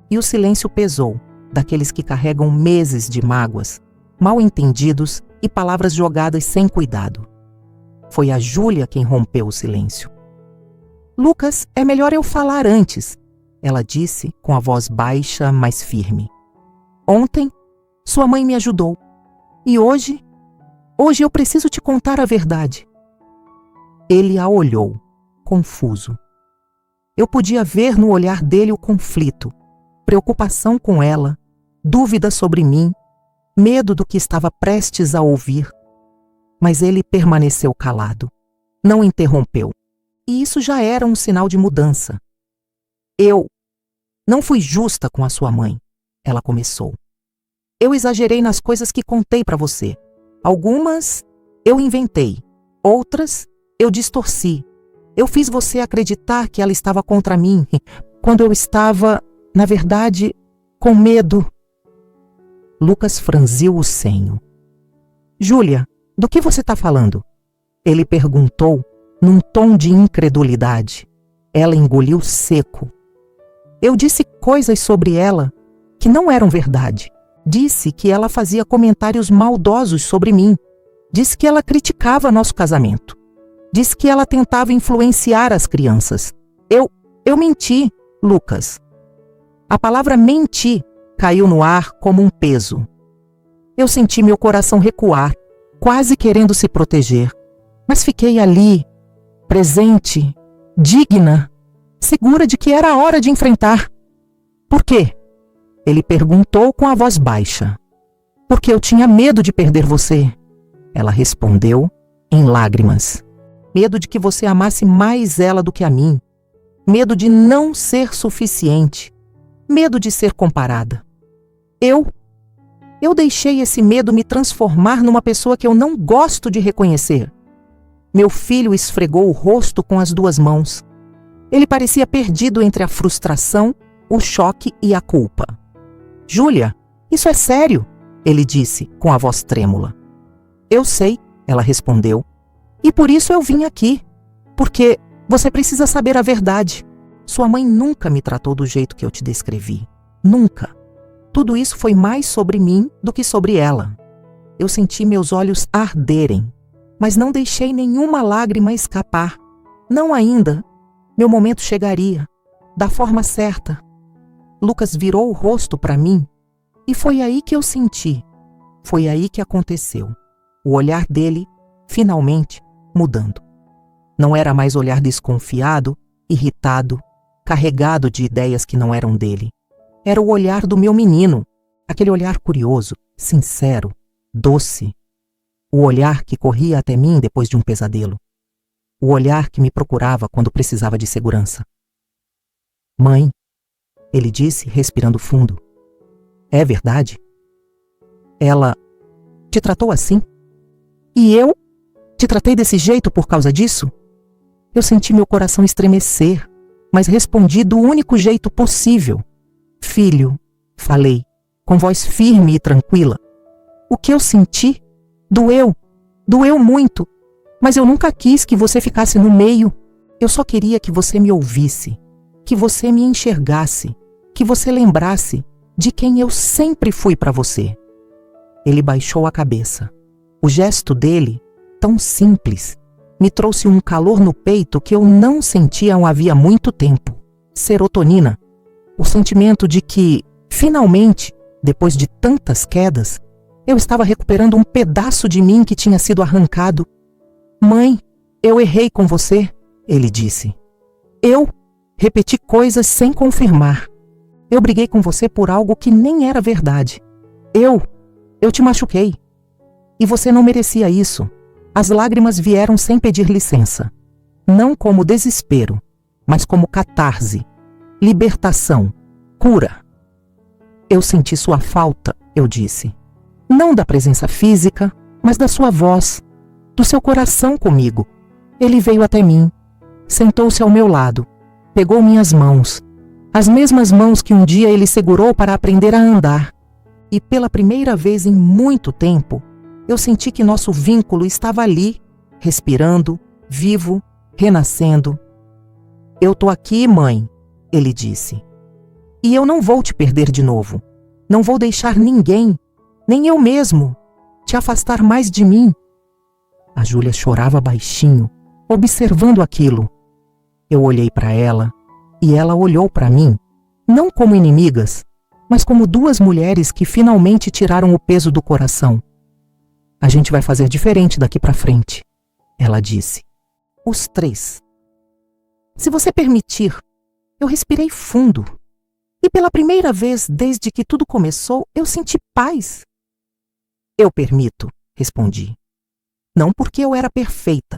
E o silêncio pesou, daqueles que carregam meses de mágoas, mal-entendidos e palavras jogadas sem cuidado. Foi a Júlia quem rompeu o silêncio. Lucas, é melhor eu falar antes, ela disse com a voz baixa, mas firme. Ontem, sua mãe me ajudou. E hoje eu preciso te contar a verdade. Ele a olhou, confuso. Eu podia ver no olhar dele o conflito, preocupação com ela, dúvida sobre mim, medo do que estava prestes a ouvir. Mas ele permaneceu calado, não interrompeu. E isso já era um sinal de mudança. Eu não fui justa com a sua mãe, ela começou. Eu exagerei nas coisas que contei para você. Algumas eu inventei, outras eu distorci. Eu fiz você acreditar que ela estava contra mim, quando eu estava, na verdade, com medo. Lucas franziu o senho. Júlia, do que você está falando? Ele perguntou, num tom de incredulidade. Ela engoliu seco. Eu disse coisas sobre ela que não eram verdade. Disse que ela fazia comentários maldosos sobre mim. Disse que ela criticava nosso casamento. Disse que ela tentava influenciar as crianças. Eu menti, Lucas. A palavra mentir caiu no ar como um peso. Eu senti meu coração recuar, quase querendo se proteger. Mas fiquei ali, presente, digna, segura de que era a hora de enfrentar. Por quê? Ele perguntou com a voz baixa. Porque eu tinha medo de perder você. Ela respondeu em lágrimas. Medo de que você amasse mais ela do que a mim. Medo de não ser suficiente. Medo de ser comparada. Eu deixei esse medo me transformar numa pessoa que eu não gosto de reconhecer. Meu filho esfregou o rosto com as duas mãos. Ele parecia perdido entre a frustração, o choque e a culpa. Júlia, isso é sério, ele disse com a voz trêmula. Eu sei, ela respondeu. E por isso eu vim aqui. Porque você precisa saber a verdade. Sua mãe nunca me tratou do jeito que eu te descrevi. Nunca. Tudo isso foi mais sobre mim do que sobre ela. Eu senti meus olhos arderem, mas não deixei nenhuma lágrima escapar. Não ainda. Meu momento chegaria, da forma certa. Lucas virou o rosto para mim e foi aí que eu senti. Foi aí que aconteceu. O olhar dele, finalmente, mudando. Não era mais olhar desconfiado, irritado, carregado de ideias que não eram dele. Era o olhar do meu menino, aquele olhar curioso, sincero, doce. O olhar que corria até mim depois de um pesadelo. O olhar que me procurava quando precisava de segurança. Mãe, ele disse, respirando fundo. É verdade? Ela te tratou assim? E eu te tratei desse jeito por causa disso? Eu senti meu coração estremecer, mas respondi do único jeito possível. Filho, falei, com voz firme e tranquila. O que eu senti doeu muito, mas eu nunca quis que você ficasse no meio. Eu só queria que você me ouvisse, que você me enxergasse, que você lembrasse de quem eu sempre fui para você. Ele baixou a cabeça. O gesto dele, tão simples, me trouxe um calor no peito que eu não sentia havia muito tempo. Serotonina. O sentimento de que, finalmente, depois de tantas quedas, eu estava recuperando um pedaço de mim que tinha sido arrancado. Mãe, eu errei com você, ele disse. Eu repeti coisas sem confirmar. Eu briguei com você por algo que nem era verdade. Eu te machuquei. E você não merecia isso. As lágrimas vieram sem pedir licença. Não como desespero, mas como catarse. Libertação, cura. Eu senti sua falta, eu disse. Não da presença física, mas da sua voz, do seu coração comigo. Ele veio até mim, sentou-se ao meu lado, pegou minhas mãos, as mesmas mãos que um dia ele segurou para aprender a andar. E pela primeira vez em muito tempo, eu senti que nosso vínculo estava ali, respirando, vivo, renascendo. Eu tô aqui, mãe, ele disse. E eu não vou te perder de novo. Não vou deixar ninguém, nem eu mesmo, te afastar mais de mim. A Júlia chorava baixinho, observando aquilo. Eu olhei para ela e ela olhou para mim, não como inimigas, mas como duas mulheres que finalmente tiraram o peso do coração. A gente vai fazer diferente daqui para frente, ela disse. Os três. Se você permitir, eu respirei fundo. E pela primeira vez desde que tudo começou, eu senti paz. Eu permito, respondi. Não porque eu era perfeita,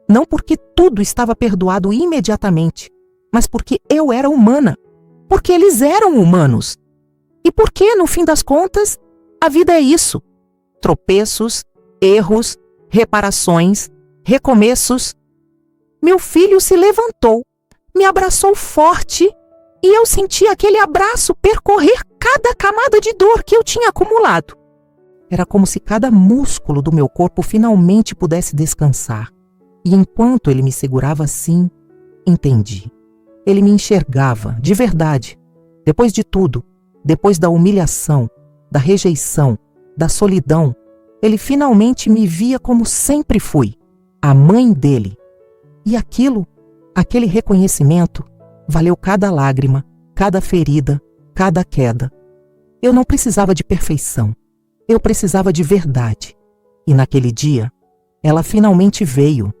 não porque tudo estava perdoado imediatamente, mas porque eu era humana, porque eles eram humanos. E porque, no fim das contas, a vida é isso. Tropeços, erros, reparações, recomeços. Meu filho se levantou, me abraçou forte e eu senti aquele abraço percorrer cada camada de dor que eu tinha acumulado. Era como se cada músculo do meu corpo finalmente pudesse descansar. E enquanto ele me segurava assim, entendi. Ele me enxergava, de verdade. Depois de tudo, depois da humilhação, da rejeição, da solidão, ele finalmente me via como sempre fui, a mãe dele. E aquele reconhecimento, valeu cada lágrima, cada ferida, cada queda. Eu não precisava de perfeição, eu precisava de verdade. E naquele dia, ela finalmente veio,